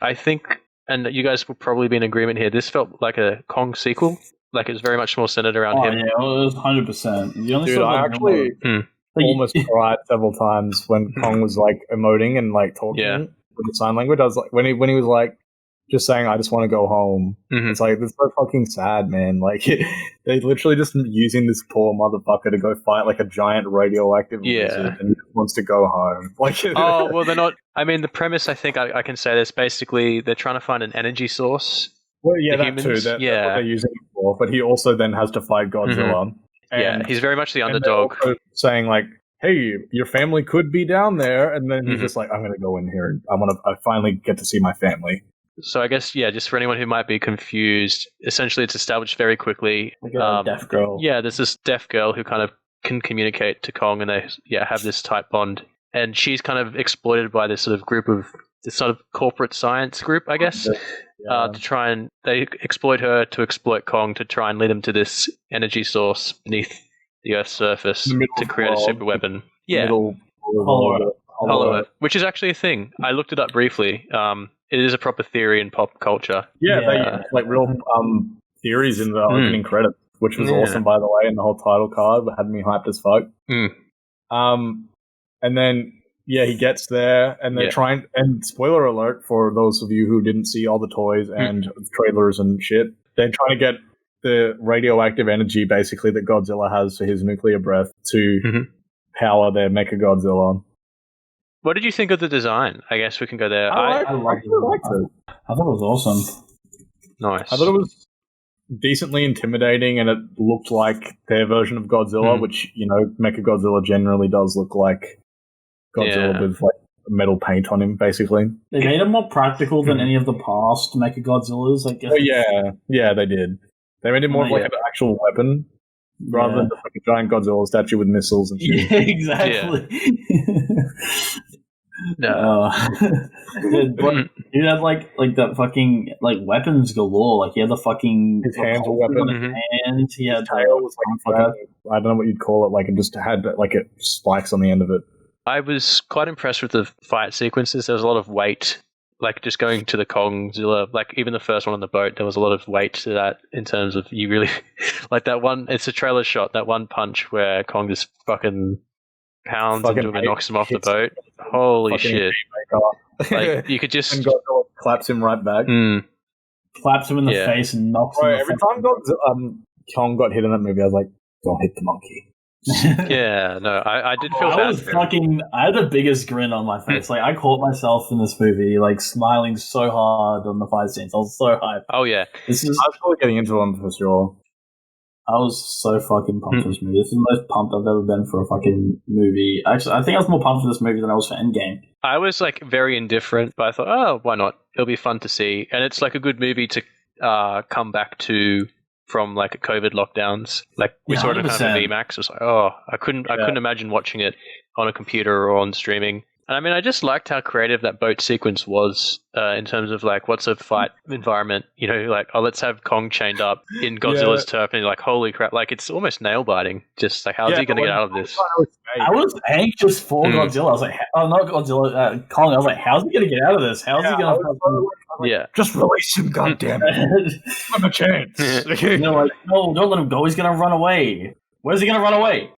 I think, and you guys will probably be in agreement here, this felt like a Kong sequel. Like it was very much more centered around him. Yeah, it was 100%. Dude, I actually almost cried several times when Kong was like emoting and like talking with the sign language. I was like, when he was like, just saying, I just want to go home. Mhm. It's like, it's so fucking sad, man. Like, they literally just using this poor motherfucker to go fight like a giant radioactive lizard, and he just wants to go home. Like, oh, well, they're not. I mean, the premise, I think I can say this, basically, they're trying to find an energy source. well, yeah, the that too. humans, That's what yeah. they're using it for. But he also then has to fight Godzilla. Yeah, he's very much the and underdog. they're also saying like, hey, your family could be down there, and then he's Mhm. just like, I'm going to go in here. I finally get to see my family. So I guess, yeah, just for anyone who might be confused, essentially it's established very quickly. Like a deaf girl. Yeah, there's this deaf girl who kind of can communicate to Kong, and they have this tight bond. And she's kind of exploited by this sort of group of this sort of corporate science group, I guess, to try and they exploit her to exploit Kong to try and lead him to this energy source beneath the Earth's surface to create a super weapon. Yeah, Hollow Earth, which is actually a thing. I looked it up briefly. It is a proper theory in pop culture. Yeah, they use like real theories in the opening credits, which was awesome, by the way, and the whole title card had me hyped as fuck. And then, he gets there, and they're trying, and spoiler alert for those of you who didn't see all the toys and trailers and shit, they're trying to get the radioactive energy, basically, that Godzilla has for his nuclear breath to power their Mechagodzilla. What did you think of the design? I guess we can go there. I liked it. I thought it was awesome. Nice. I thought it was decently intimidating, and it looked like their version of Godzilla, which, Mechagodzilla generally does look like Godzilla with like metal paint on him, basically. They made him more practical than any of the past Mechagodzillas, I guess. Oh, yeah, they did. They made him more like an actual weapon rather than just like a giant Godzilla statue with missiles and shit. Yeah, exactly. No. He had like that fucking like weapons galore. Like he had the fucking his hands were weapons. Hands. He had his tail was like fucking, I don't know what you'd call it. Like it just had like it spikes on the end of it. I was quite impressed with the fight sequences. There was a lot of weight, like just going to the Kongzilla, like even the first one on the boat, there was a lot of weight to that in terms of you really, like that one, it's a trailer shot, that one punch where Kong just fucking pounds into him and knocks him off the boat. Holy shit. Like, you could just... And Godzilla claps him right back. Claps him in the face and knocks him. Every time Kong got hit in that movie, I was like, don't hit the monkey. Yeah, no, I did feel bad for him. I had the biggest grin on my face. Like I caught myself in this movie, like smiling so hard on the fight scenes. I was so hyped. Oh yeah, I was probably getting into them for sure. I was so fucking pumped for this movie. This is the most pumped I've ever been for a fucking movie. Actually, I think I was more pumped for this movie than I was for Endgame. I was like very indifferent, but I thought, oh, why not? It'll be fun to see, and it's like a good movie to come back to from like COVID lockdowns. Like we saw it at kind of VMAX. It was like, oh, I couldn't imagine watching it on a computer or on streaming. And I mean, I just liked how creative that boat sequence was in terms of like, what's a fight environment? You know, like, oh, let's have Kong chained up in Godzilla's turf, and you're like, holy crap! Like, it's almost nail biting. Just like, how's he going to get out of this? I was anxious for Godzilla. I was like, oh, not Godzilla, Kong. I was like, how's he going to get out of this? How's he going to? Yeah, just release him, goddammit! Give him a chance. Like, no, don't let him go. He's going to run away. Where's he going to run away?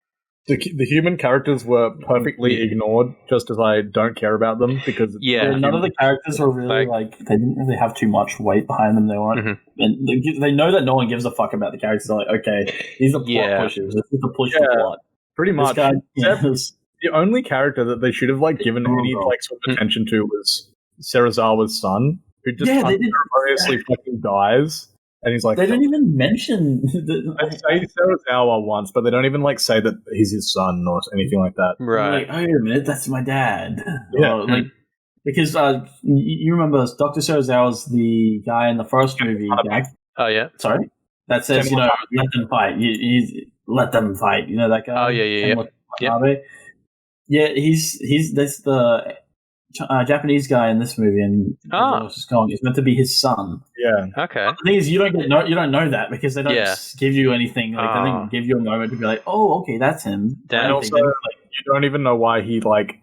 The human characters were perfectly ignored, just as I don't care about them, because none of the characters were really like they didn't really have too much weight behind them. They weren't, and they know that no one gives a fuck about the characters. They're like, okay, these are plot pushers. This is the push the plot. Pretty much. The only character that they should have like given any like sort of attention to was Serizawa's son, who just hilariously fucking dies. And he's like, they don't even mention. They say Serizawa once, but they don't even like say that he's his son or anything like that. Right? Like, oh, wait a minute, that's my dad. Yeah, like because you remember Dr. Serizawa's the guy in the first movie. Oh yeah, sorry. That says let them fight. You let them fight. You know that guy. Oh yeah. Yeah, he's that's the Japanese guy in this movie, and Kong is meant to be his son. Yeah. Okay. But the thing is, you don't know that because they don't give you anything. Like they don't give you a moment to be like, oh, okay, that's him. And also, you don't even know why he like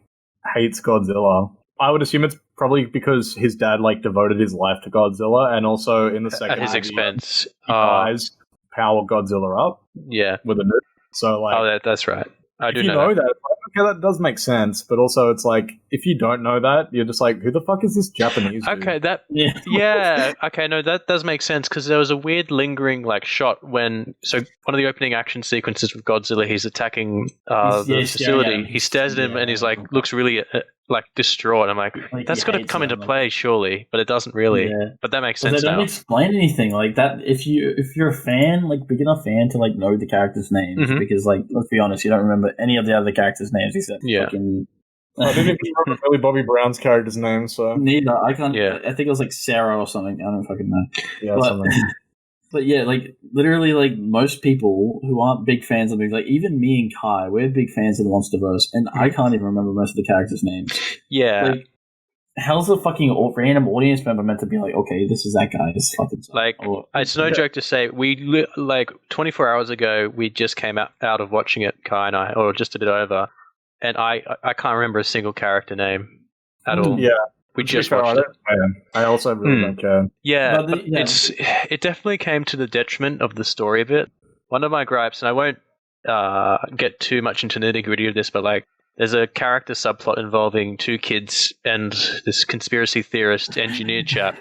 hates Godzilla. I would assume it's probably because his dad like devoted his life to Godzilla, and also in the second at his expense, he tries to power Godzilla up. Yeah. With a nuke. So like, that's right. I do know that. okay, that does make sense, but also it's like, if you don't know that, you're just like, who the fuck is this Japanese dude? Okay, okay, no, that does make sense, because there was a weird lingering like shot when, so one of the opening action sequences with Godzilla, he's attacking the facility. He stares at him and he's like, looks really like distraught. I'm like that's got to come into play, surely, but it doesn't really. Yeah. But that makes sense. They don't now. explain anything like that. If you're a fan, like big enough fan to like know the characters' names, because like let's be honest, you don't remember any of the other characters' names except fucking. I didn't even remember Millie Bobby Brown's character's name, so neither. I can't. Yeah. I think it was like Sarah or something. I don't fucking know. Yeah, something. But yeah, like literally, like most people who aren't big fans of movies, like even me and Kai, we're big fans of the MonsterVerse, and I can't even remember most of the characters' names. Yeah. Like, how's a fucking random audience member meant to be like, okay, this is that guy? This fucking like, it's no joke to say we like 24 hours ago we just came out of watching it, Kai and I, or just a bit over, and I can't remember a single character name at all. Yeah. We just watched it. I also really don't care. Yeah, but it definitely came to the detriment of the story a bit. One of my gripes, and I won't get too much into nitty gritty of this, but like there's a character subplot involving two kids and this conspiracy theorist engineer chap.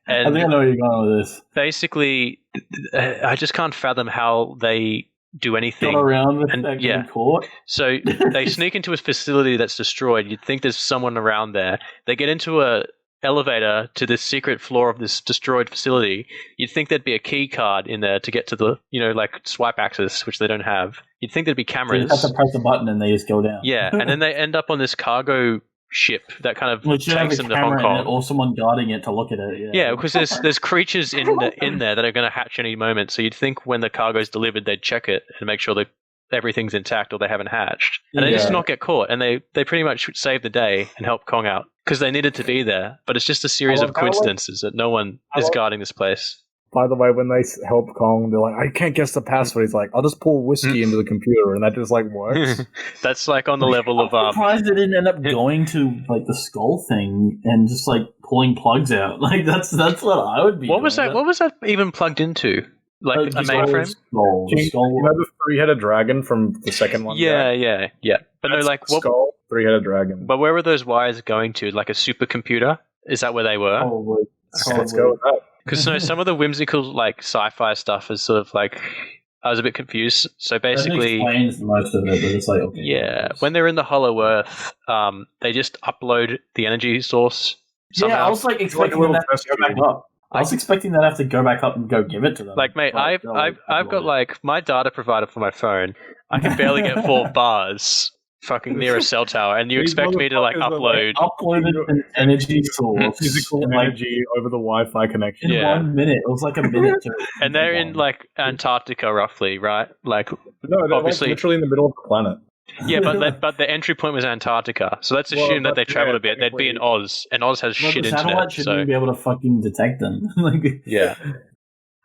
And I think I know where you're going with this. Basically, I just can't fathom how they do anything around with court. So they sneak into a facility that's destroyed. You'd think there's someone around there. They get into a elevator to this secret floor of this destroyed facility. You'd think there'd be a key card in there to get to the, like swipe access, which they don't have. You'd think there'd be cameras. You have to press a button and they just go down. Yeah, and then they end up on this cargo ship that kind of takes them to Hong Kong, or someone guarding it to look at it. Yeah, because there's creatures in there that are going to hatch any moment. So you'd think when the cargo's delivered, they'd check it and make sure that everything's intact or they haven't hatched, and they just not get caught. And they pretty much save the day and help Kong out because they needed to be there. But it's just a series of coincidences that no one is guarding this place. By the way, when they help Kong, they're like, I can't guess the password. He's like, I'll just pour whiskey into the computer, and that just like works. That's like on the level of. I'm surprised they didn't end up going to like the skull thing and just like pulling plugs out. Like that's what I would be. What was that? What was that even plugged into? Like a mainframe? Skull. You know the three-headed dragon from the second one? Yeah. But no, like skull, three-headed dragon. But where were those wires going to? Like a supercomputer? Is that where they were? Probably. Let's go with that. Because some of the whimsical like sci-fi stuff is sort of like I was a bit confused. So basically, that explains most of it, but it's like when they're in the Hollow Earth, they just upload the energy source. Somehow. Yeah, I was like expecting that to go back up. I was expecting that I have to go back up and go give it to them. Like, mate, I've got like my data provider for my phone. I can barely get 4 bars. Fucking near a cell tower, and you expect me to like upload an energy source, physical energy over the Wi-Fi connection in 1 minute. It was like a minute. And they're in like Antarctica, roughly, right? Like, no, they're obviously like literally in the middle of the planet. Yeah, but the entry point was Antarctica, so let's assume that they traveled a bit. They'd be in Oz, and Oz has shit internet. So be able to fucking detect them.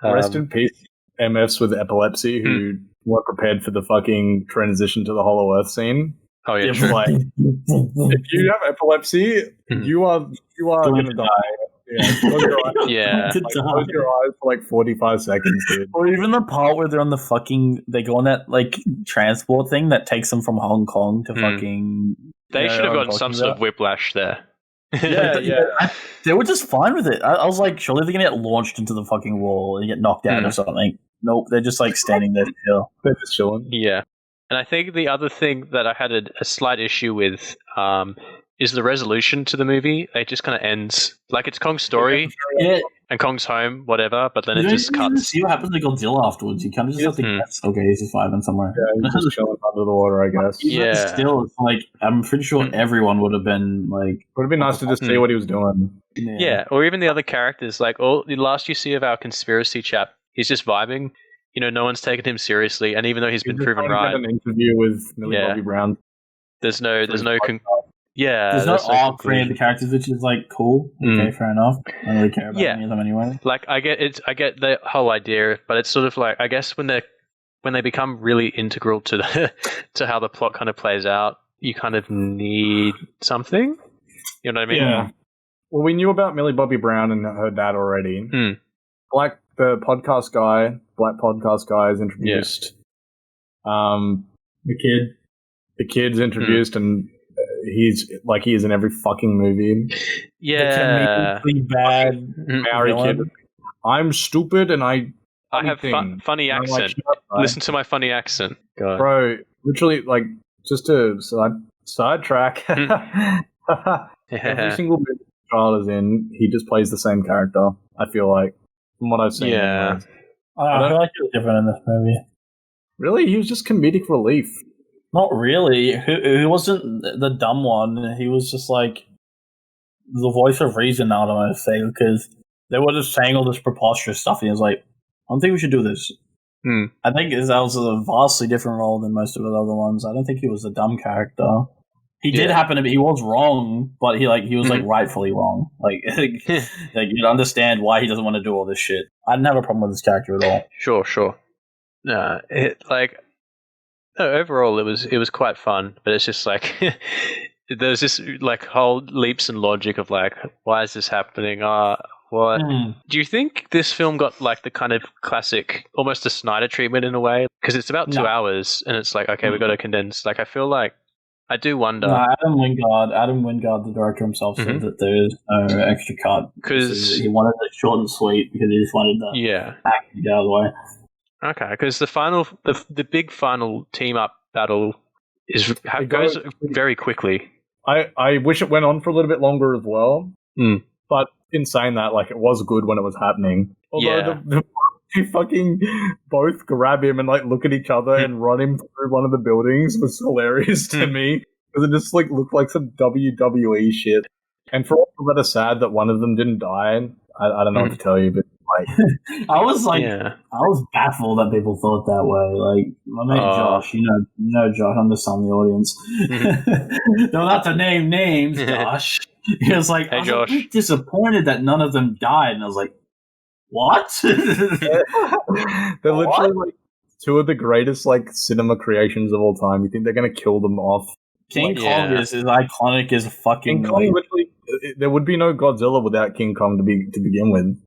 Rest in peace, MFs with epilepsy who weren't prepared for the fucking transition to the Hollow Earth scene. Oh yeah, true. Like, if you have epilepsy, you are gonna die. Yeah, close your eyes. Yeah, close your eyes for like 45 seconds, dude. Or even the part where they're on they go on that like transport thing that takes them from Hong Kong to fucking. They should have gotten some sort of whiplash there. Yeah. They were just fine with it. I was like, surely they're gonna get launched into the fucking wall and get knocked out or something. Nope, they're just like standing there still. They're just chilling. Yeah. And I think the other thing that I had a slight issue with is the resolution to the movie. It just kind of ends like it's Kong's story and Kong's home, whatever. But then it just cuts. See what happens to Godzilla afterwards. You kind of just have to guess. Okay, he's just vibing somewhere. Yeah, he's just chilling under the water, I guess. Yeah. Still, it's like I'm pretty sure everyone would have been like. Would have been nice to just see what he was doing. Yeah, or even the other characters. Like the last you see of our conspiracy chap, he's just vibing. No one's taken him seriously, and even though he's been proven right, an interview with Millie Bobby Brown. There's no there's no arc for any of the characters, which is like cool. Okay, fair enough. I don't really care about any of them anyway. Like I get the whole idea, but it's sort of like I guess when they become really integral to to how the plot kind of plays out, you kind of need something. You know what I mean? Yeah. Well, we knew about Millie Bobby Brown and her dad already. Like the Black podcast guy is introduced. The kid. the kid's introduced and he's like he is in every fucking movie. Yeah, bad Maori kid. I'm stupid and I have funny accent. Listen to my funny accent, God. Bro. Literally, like just to sidetrack. Every single movie the child is in, he just plays the same character. I feel like from what I've seen. Yeah, I feel like he was different in this movie. Really, he was just comedic relief. Not really. He wasn't the dumb one. He was just like the voice of reason, I don't want to say, because they were just saying all this preposterous stuff, and he was like, I don't think we should do this. I think that was a vastly different role than most of the other ones. I don't think he was a dumb character. He did happen to be. He was wrong, but he was like rightfully wrong. Like you'd understand why he doesn't want to do all this shit. I didn't have a problem with this character at all. Sure. Overall, it was quite fun, but it's just like there's this like whole leaps in logic of like, why is this happening? What? Do you think this film got like the kind of classic, almost a Snyder treatment in a way? Because it's about 2 hours, and it's like, okay, we got to condense. Like, I feel like I do wonder. No, Adam Wingard, the director himself, said that there's no extra cut because he wanted it short and sweet because he just wanted the act to get out of the way. Okay, because the big final team up battle goes very quickly. I wish it went on for a little bit longer as well. But in saying that, like, it was good when it was happening. Although they fucking both grab him and like look at each other and run him through one of the buildings was hilarious to me because it just like looked like some WWE shit. And for all that are sad that one of them didn't die, I don't know what to tell you, but like I was baffled that people thought that way. Like my mate Josh, you know Josh, I'm just telling the audience. Don't have to name names, Josh. He was like, hey, I was Josh. like, disappointed that none of them died, and I was like, what? They're literally like two of the greatest like cinema creations of all time. You think they're gonna kill them off? King Kong is as iconic as fucking. King Kong, literally, there would be no Godzilla without King Kong to begin with,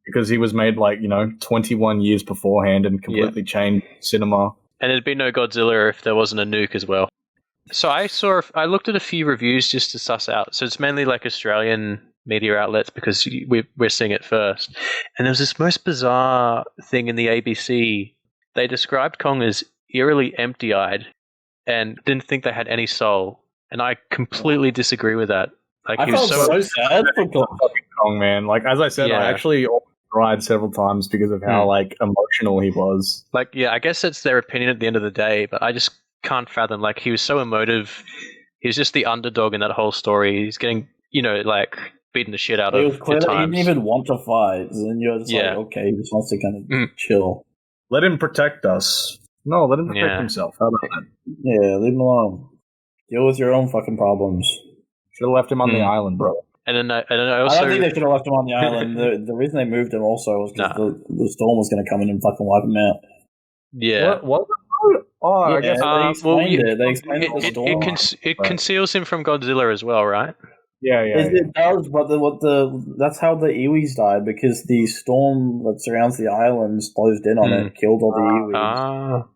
because he was made like 21 years beforehand and completely changed cinema. And there'd be no Godzilla if there wasn't a nuke as well. So I looked at a few reviews just to suss out. So it's mainly like Australian media outlets because we're seeing it first. And there was this most bizarre thing in the ABC. They described Kong as eerily empty-eyed and didn't think they had any soul. And I completely disagree with that. Like, I felt so sad for Kong, man. Like, as I said, I actually cried several times because of how like emotional he was. Like, I guess that's their opinion at the end of the day, but I just can't fathom. Like, he was so emotive. He was just the underdog in that whole story. He's getting, like, beaten the shit out of. It was clear that he didn't even want to fight. And you're just like, okay, he just wants to kind of chill. Let him protect us. No, let him protect himself. How about that? Yeah, leave him alone. Deal with your own fucking problems. Should have left him on the island, bro. And then I also... I don't think they should have left him on the island. The reason they moved him also was because the storm was going to come in and fucking wipe him out. Yeah. What? Oh, I guess they explained it. They explained it conceals him from Godzilla as well, right? Yeah. It does, but that's how the Iwis died, because the storm that surrounds the islands closed in on it, killed all the Iwis.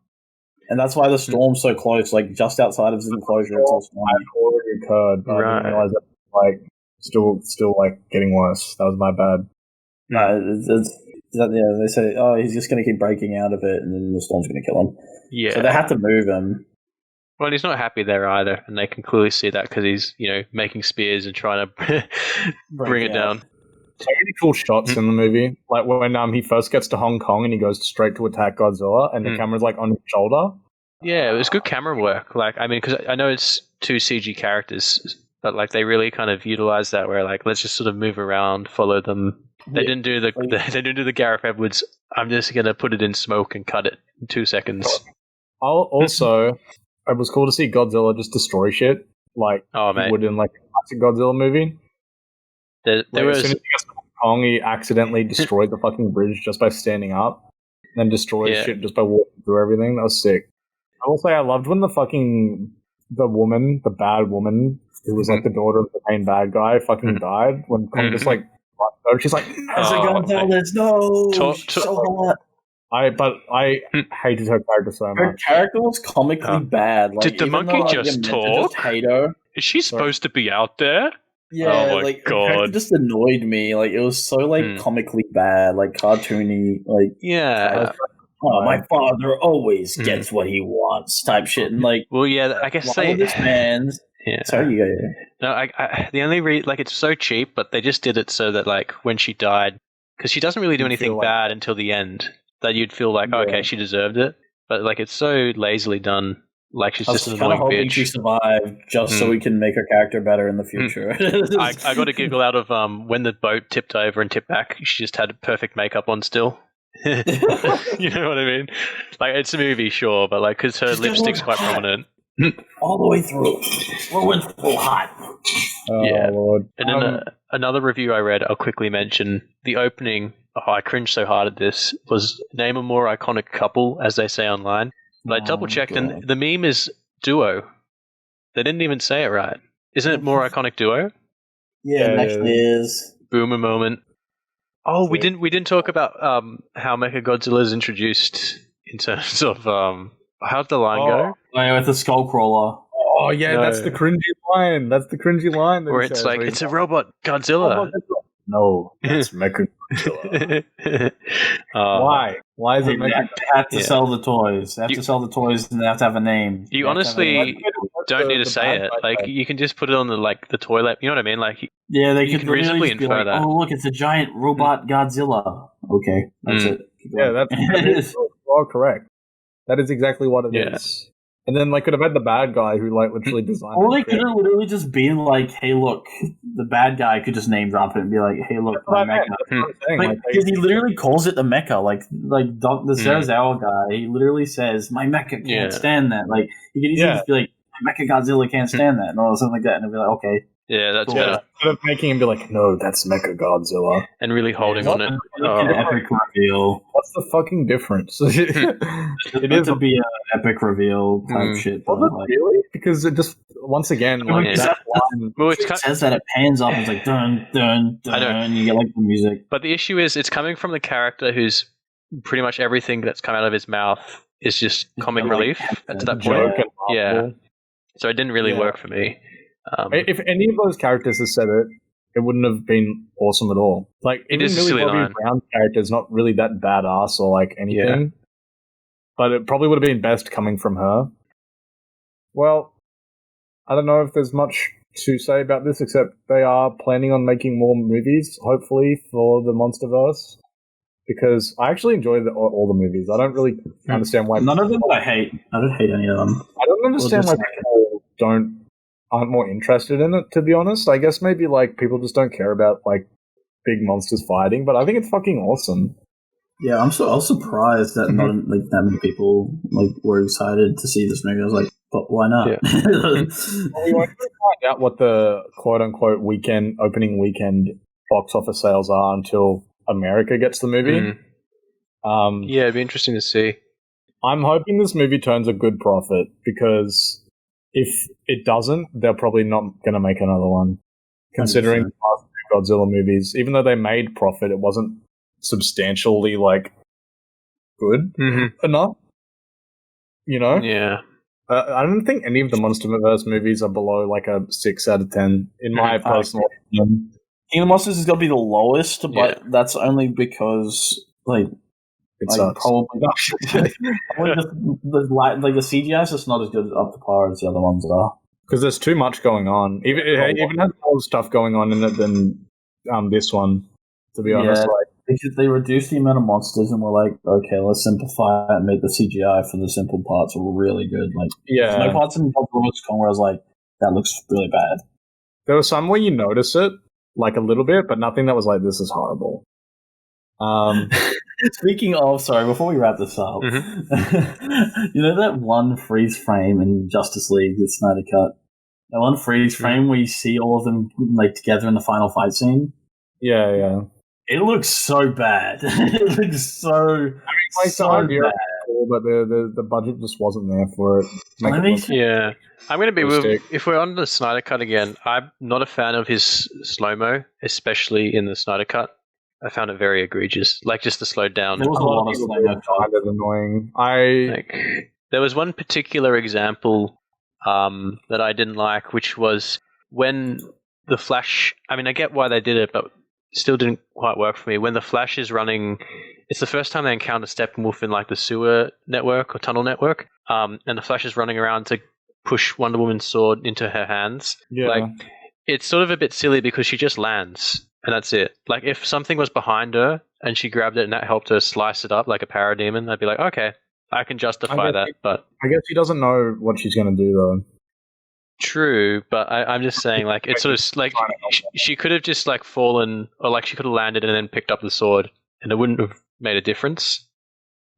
And that's why the storm's so close, like just outside of the enclosure. It's all already occurred, but I didn't realize that like still like getting worse. That was my bad. No, they say, he's just going to keep breaking out of it, and then the storm's going to kill him. Yeah. So they had to move him. Well, he's not happy there either, and they can clearly see that because he's, making spears and trying to bring it down. So many cool shots in the movie. Like when he first gets to Hong Kong and he goes straight to attack Godzilla, and the camera's like on his shoulder. Yeah, it was good camera work. Like, I mean, because I know it's 2 CG characters, but like they really kind of utilized that where like let's just sort of move around, follow them. They didn't do the Gareth Edwards. I'm just gonna put it in smoke and cut it in 2 seconds. Also, it was cool to see Godzilla just destroy shit like he would in like a classic Godzilla movie. There was... As soon as he gets to Hong Kong, he accidentally destroyed the fucking bridge just by standing up, and then destroyed shit just by walking through everything. That was sick. I will say I loved when the bad woman, who was like the daughter of the main bad guy, fucking died. When Kong just like, she's like, no. So hot. I hated her character so Her much. character was comically bad. Like, Did the monkey just talk? Hate her, Is she supposed to be out there? yeah, Oh my like her God. character just annoyed me. Like it was so like comically bad, like cartoony, like Yeah. oh, my father always gets what he wants, type shit, and like well, yeah, I guess this man's. Yeah. Sorry, you go. No, the only like it's so cheap, but they just did it so that like when she died, because she doesn't really do anything bad until the end, that you'd feel like okay, she deserved it, but like it's so lazily done, like she's just an annoying bitch. She survived just so we can make her character better in the future. I got a giggle out of when the boat tipped over and tipped back. She just had perfect makeup on still. You know what I mean? Like it's a movie, sure, but like because her lipstick's quite prominent. All the way through. We're in full hot. Yeah. Lord. And then another review I read, I'll quickly mention the opening. Oh, I cringed so hard at this. Was name a more iconic couple, as they say online. But I double checked, and the meme is duo. They didn't even say it right. Isn't it more iconic duo? Yeah, it actually is. Boomer moment. Oh, we didn't talk about how Mechagodzilla is introduced in terms of how'd the line go? With the skull crawler. Oh yeah, that's the cringy line. That's the cringy line. Where it's like it's a robot Godzilla. No, that's Mechagodzilla. Why? Why is it Mechagodzilla? They have to sell the toys. They have to sell the toys, and they have to have a name. You honestly don't need to say it. Like you can just put it on the toilet. You know what I mean? Like they can reasonably infer that. Oh look, it's a giant robot Godzilla. Okay, that's it. Yeah, that is all correct. That is exactly what it is. And then could have had the bad guy who literally designed. Or they could have literally just been like, "Hey, look," the bad guy could just name drop it and be like, "Hey, look, my mecha." Because he literally calls it the mecha, like the Sarazawa guy. He literally says, "My mecha can't stand that." Like he could easily just be like, "My Mecha Godzilla can't stand that," or something like that, and I'd be like, "Okay." Yeah, that's better. Instead of making him be like, "No, that's Mecha Godzilla," and really holding on it. An epic reveal. What's the fucking difference? It is to be an epic reveal type shit. Really? Because it just once again, it says that it pans up and it's like dun dun dun, and you get the music. But the issue is, it's coming from the character who's pretty much everything that's come out of his mouth is just comic relief to that point. Yeah, so it didn't really work for me. If any of those characters had said it, it wouldn't have been awesome at all. It is Millie Bobby Brown's character is not really that badass or anything, but it probably would have been best coming from her. Well, I don't know if there's much to say about this, except they are planning on making more movies, hopefully, for the Monsterverse. Because I actually enjoy all the movies. I don't really understand why. None of them I hate. I don't hate any of them. I don't understand why people aren't more interested in it, to be honest. I guess maybe people just don't care about big monsters fighting, but I think it's fucking awesome. Yeah, I was surprised that not that many people were excited to see this movie. I was like, but why not? Yeah. Well, we won't find out what the quote unquote opening weekend box office sales are until America gets the movie. Yeah, it'd be interesting to see. I'm hoping this movie turns a good profit, because if it doesn't, they're probably not going to make another one. Considering the past two Godzilla movies, even though they made profit, it wasn't substantially good enough. You know? Yeah. I don't think any of the Monsterverse movies are below a 6 out of 10 in my personal opinion. King of the Monsters is going to be the lowest, but that's only because it sucks. Probably the CGI is just not as good up to par as the other ones are. Because there's too much going on. It even has more stuff going on in it than this one, to be honest. Because they reduced the amount of monsters and were like, okay, let's simplify it and make the CGI for the simple parts really good. There's no parts in Godzilla Kong where I was like, that looks really bad. There was some where you notice it, a little bit, but nothing that was this is horrible. Speaking of, sorry, before we wrap this up, you know that one freeze frame in Justice League that Snyder cut? That one freeze frame where you see all of them together in the final fight scene? Yeah. It looks so bad. It looks so bad. Cool, but the budget just wasn't there for it. Yeah. I'm going to be if we're on the Snyder Cut again, I'm not a fan of his slow-mo, especially in the Snyder Cut. I found it very egregious. Like, just to slow down. There was a lot of slang. Kind of annoying. There was one particular example that I didn't like, which was when the Flash. I mean, I get why they did it, but still didn't quite work for me. When the Flash is running, it's the first time they encounter Steppenwolf in like the sewer network or tunnel network, and the Flash is running around to push Wonder Woman's sword into her hands. Yeah. Like, it's sort of a bit silly because she just lands and that's it. Like, if something was behind her and she grabbed it and that helped her slice it up like a parademon, I'd be like, okay, I can justify that. But I guess she doesn't know what she's going to do, though. True, but I'm just saying, like, it's sort of like she could have just like fallen, or like she could have landed and then picked up the sword, and it wouldn't have made a difference.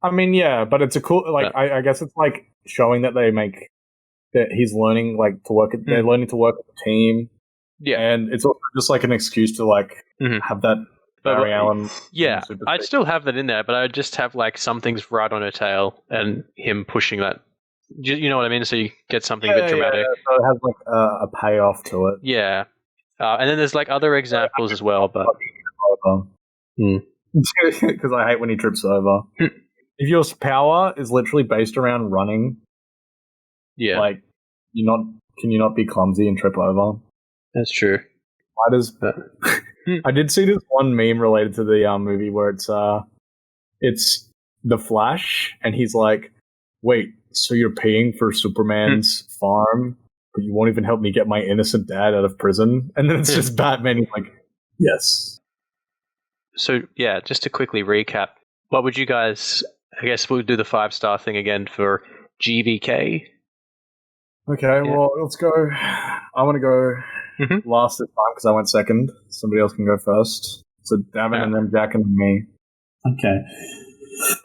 I mean, yeah, but it's a cool. Like, I guess it's like showing that that he's learning like to work. They're learning to work as a team. Yeah, and it's also just like an excuse to like have that Barry Allen. Yeah, I'd still have that in there, but I'd just have like something's right on her tail and him pushing that. You know what I mean? So you get something a bit dramatic. Yeah. So it has like a payoff to it. Yeah, and then there's like other examples as well, but because I hate when he trips over. If your power is literally based around running, like can you not be clumsy and trip over? That's true. Why does I did see this one meme related to the movie where it's the Flash and he's like, wait, so you're paying for Superman's farm, but you won't even help me get my innocent dad out of prison? And then it's just Batman. He's like, yes. So, yeah, just to quickly recap, what would you guys... I guess we'll do the 5-star thing again for GvK. Okay, well, let's go. I want to go last this time because I went second. Somebody else can go first. So Davin and then Jack and then me. Okay.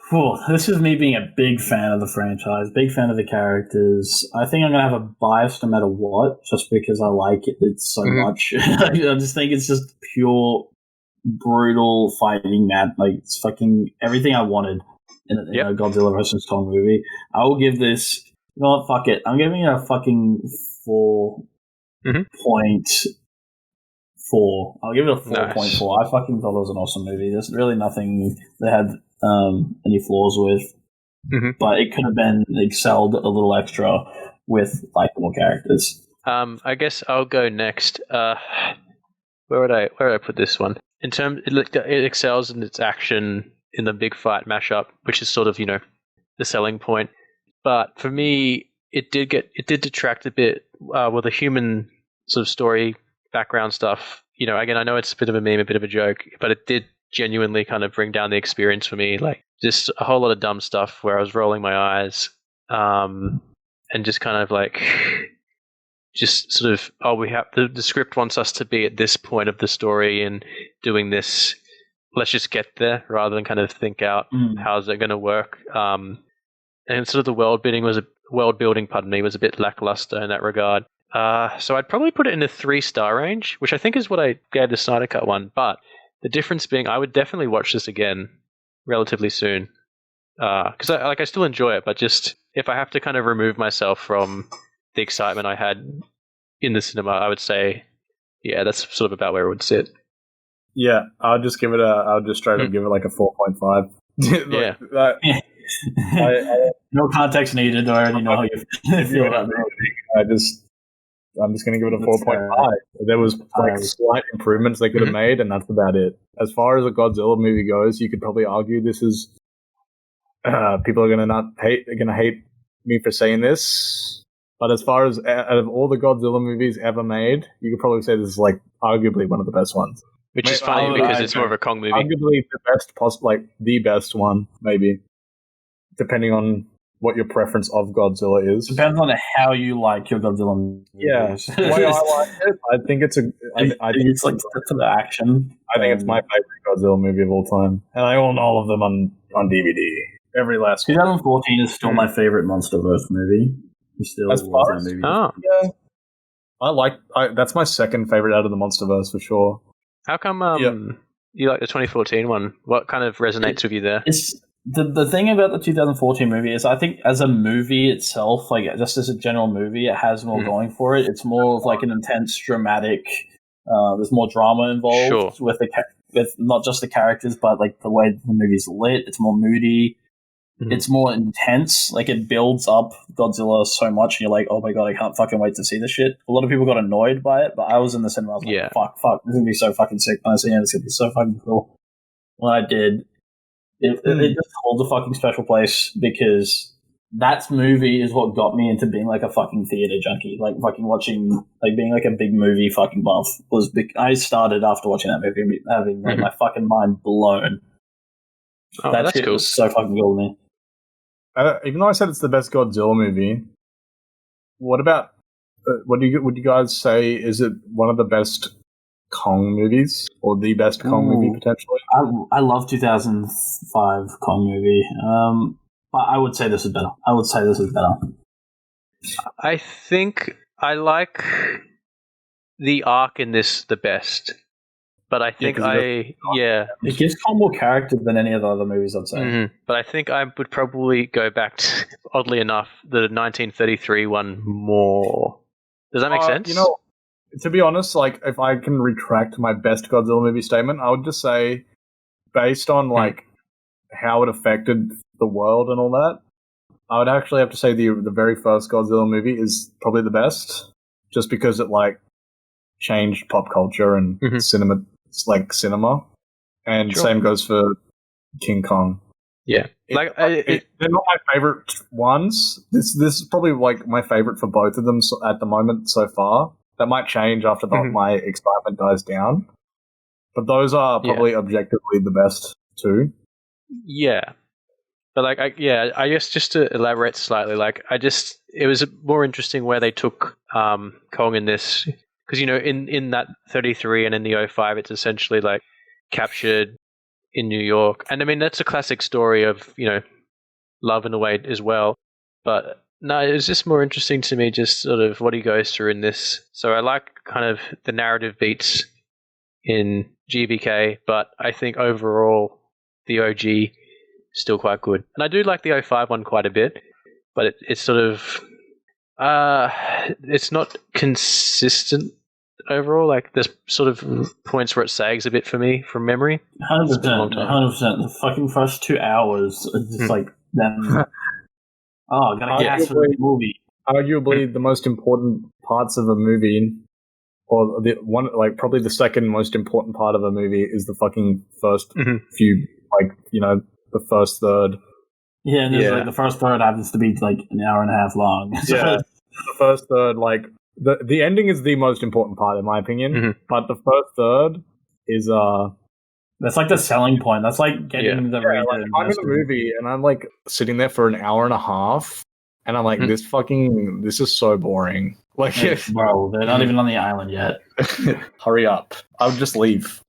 Cool. This is me being a big fan of the franchise, big fan of the characters. I think I'm going to have a bias no matter what, just because I like it so much. I just think it's just pure, brutal fighting, man. Like, it's fucking everything I wanted in a Godzilla vs. Kong movie. I will give this, you know what, fuck it. I'm giving it a fucking 4.4. I'll give it a 4.4. Nice. I fucking thought it was an awesome movie. There's really nothing that had any flaws with, but it could have been excelled a little extra with likable characters. I guess I'll go next. Where would I put this one? In terms, it excels in its action in the big fight mashup, which is sort of, you know, the selling point. But for me, it did detract a bit with the human sort of story background stuff. You know, again, I know it's a bit of a meme, a bit of a joke, but it did genuinely kind of bring down the experience for me. Like, just a whole lot of dumb stuff where I was rolling my eyes, and just kind of like, just sort of, we have the script wants us to be at this point of the story and doing this. Let's just get there rather than kind of think out how's it going to work. And sort of the world building was a bit lackluster in that regard. So I'd probably put it in the 3-star range, which I think is what I gave the Snyder Cut one. But the difference being, I would definitely watch this again relatively soon. Because I still enjoy it, but just if I have to kind of remove myself from the excitement I had in the cinema, I would say, yeah, that's sort of about where it would sit. Yeah, I'll just straight up give it like a 4.5. No context needed. I already know how you feel about it. I'm just going to give it a 4.5. There was like slight improvements they could have made, and that's about it. As far as a Godzilla movie goes, you could probably argue this is people are going to hate me for saying this, but as far as out of all the Godzilla movies ever made, you could probably say this is like arguably one of the best ones. Which is funny because it's more of a Kong movie. Arguably the best, the best one, maybe, depending on what your preference of Godzilla is. Depends on how you like your Godzilla movies. Yeah, the way I like it, I think it's it's like to the action. I think it's my favorite Godzilla movie of all time, and I own all of them on DVD. Every last 2014 is still my favorite MonsterVerse movie. As far as movie. Yeah, that's my second favorite out of the MonsterVerse for sure. How come you like the 2014 one? What kind of resonates with you there? It's the thing about the 2014 movie is I think as a movie itself, like just as a general movie, it has more going for it. It's more of like an intense, dramatic. There's more drama involved with with not just the characters, but like the way the movie's lit. It's more moody. Mm-hmm. It's more intense. Like it builds up Godzilla so much, and you're like, oh my god, I can't fucking wait to see this shit. A lot of people got annoyed by it, but I was in the cinema. I was like, fuck, this is gonna be so fucking sick. When I see it, it's gonna be so fucking cool. When I did, it just holds a fucking special place because that movie is what got me into being like a fucking theater junkie, like fucking watching, like being like a big movie fucking buff. I started after watching that movie, having like my fucking mind blown. Oh, that that's shit cool. was so fucking cool to me. Even though I said it's the best Godzilla movie, what about would you guys say is it one of the best Kong movies or the best Kong movie potentially? I love 2005 Kong movie. But I would say this is better. I think I like the arc in this the best. But I think it gives Kong more character than any of the other movies, I'd say. Mm-hmm. But I think I would probably go back to, oddly enough, the 1933 one more. Does that make sense? You know, to be honest, like if I can retract my best Godzilla movie statement, I would just say, based on like how it affected the world and all that, I would actually have to say the very first Godzilla movie is probably the best, just because it like changed pop culture and cinema. It's like cinema, and same goes for King Kong. Yeah, they're not my favorite ones. This is probably like my favorite for both of them at the moment so far. That might change after my excitement dies down, but those are probably objectively the best too. Yeah, but like I guess just to elaborate slightly, like it was more interesting where they took Kong in this. Because, you know, in that 33 and in the 05, it's essentially like captured in New York. And I mean, that's a classic story of, you know, love in a way as well. But no, it was just more interesting to me, just sort of what he goes through in this. So I like kind of the narrative beats in GvK, but I think overall the OG is still quite good. And I do like the 05 one quite a bit, but it's sort of... it's not consistent overall. Like there's sort of points where it sags a bit for me from memory. 100%. The fucking first 2 hours are just like them. I gotta gas for the movie. Arguably, the most important parts of a movie, or the one, like probably the second most important part of a movie, is the fucking first few, like you know, the first third. Yeah, and like the first third happens to be like an hour and a half long. Yeah, the first third, like the ending is the most important part in my opinion. But the first third is that's like the selling point. That's like getting the like, I'm in a movie and I'm like sitting there for an hour and a half, and I'm like, this is so boring. Like, bro, they're not even on the island yet. Hurry up! I would just leave.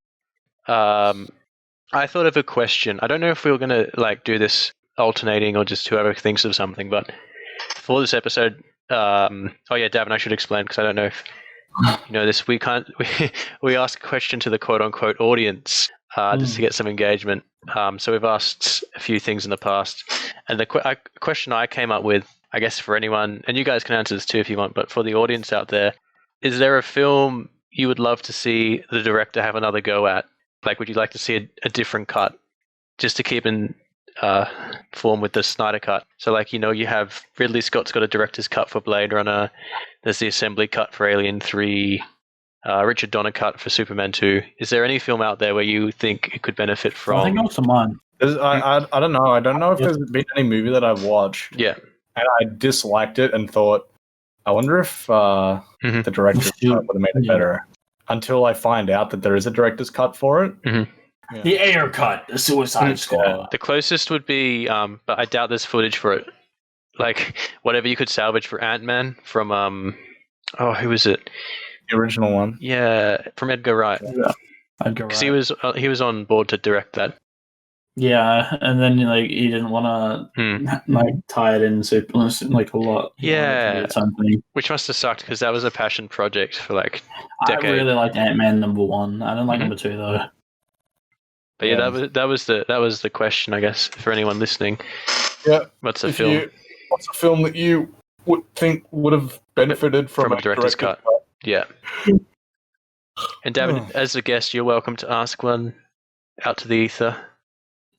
I thought of a question. I don't know if we were gonna like do this alternating or just whoever thinks of something, but for this episode, Davin, I should explain because I don't know if you know this. We ask a question to the quote unquote audience just to get some engagement. So we've asked a few things in the past, and the question I came up with, I guess for anyone, and you guys can answer this too if you want, but for the audience out there, is there a film you would love to see the director have another go at? Like, would you like to see a different cut, just to keep in form with the Snyder Cut? So, like, you know, you have Ridley Scott's got a director's cut for Blade Runner. There's the assembly cut for Alien 3. Richard Donner cut for Superman 2. Is there any film out there where you think it could benefit from? I think also mine. I don't know. I don't know if there's been any movie that I've watched. Yeah. And I disliked it and thought, I wonder if the director's cut would have made it better. Until I find out that there is a director's cut for it. Yeah. The Air Cut, the Suicide Squad. The closest would be, but I doubt there's footage for it. Like, whatever you could salvage for Ant-Man from, who was it? The original one. Yeah, from Edgar Wright. Yeah, Edgar Wright. Because he was on board to direct that. Yeah, and then like he didn't want to like tie it in like a lot. Yeah, which must have sucked because that was a passion project for like decades. I really liked Ant-Man #1. I don't like #2 though. But yeah, that was the question, I guess, for anyone listening. Yeah, what's a film that you would think would have benefited from a director's cut? Yeah. And Davin, as a guest, you're welcome to ask one out to the ether?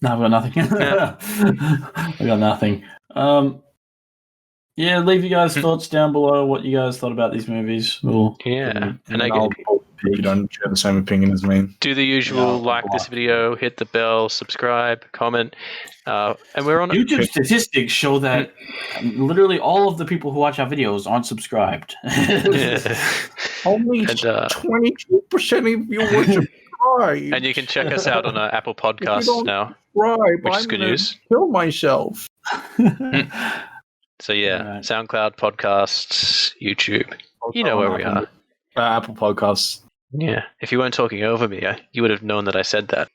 No, I've got nothing. I got nothing. Yeah, leave you guys' thoughts down below. What you guys thought about these movies? And if you don't share the same opinion as me, do the usual: like this video, hit the bell, subscribe, comment, and we're on YouTube. Statistics show that literally all of the people who watch our videos aren't subscribed. Only 22% of you were subscribed. And you can check us out on Apple Podcasts now, which is good news. Kill myself. So yeah, SoundCloud, podcasts, YouTube. You know where we are. Apple Podcasts. Yeah. If you weren't talking over me, you would have known that I said that.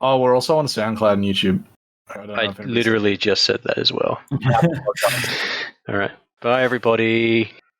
Oh, we're also on SoundCloud and YouTube. I literally just said that as well. All right. Bye, everybody.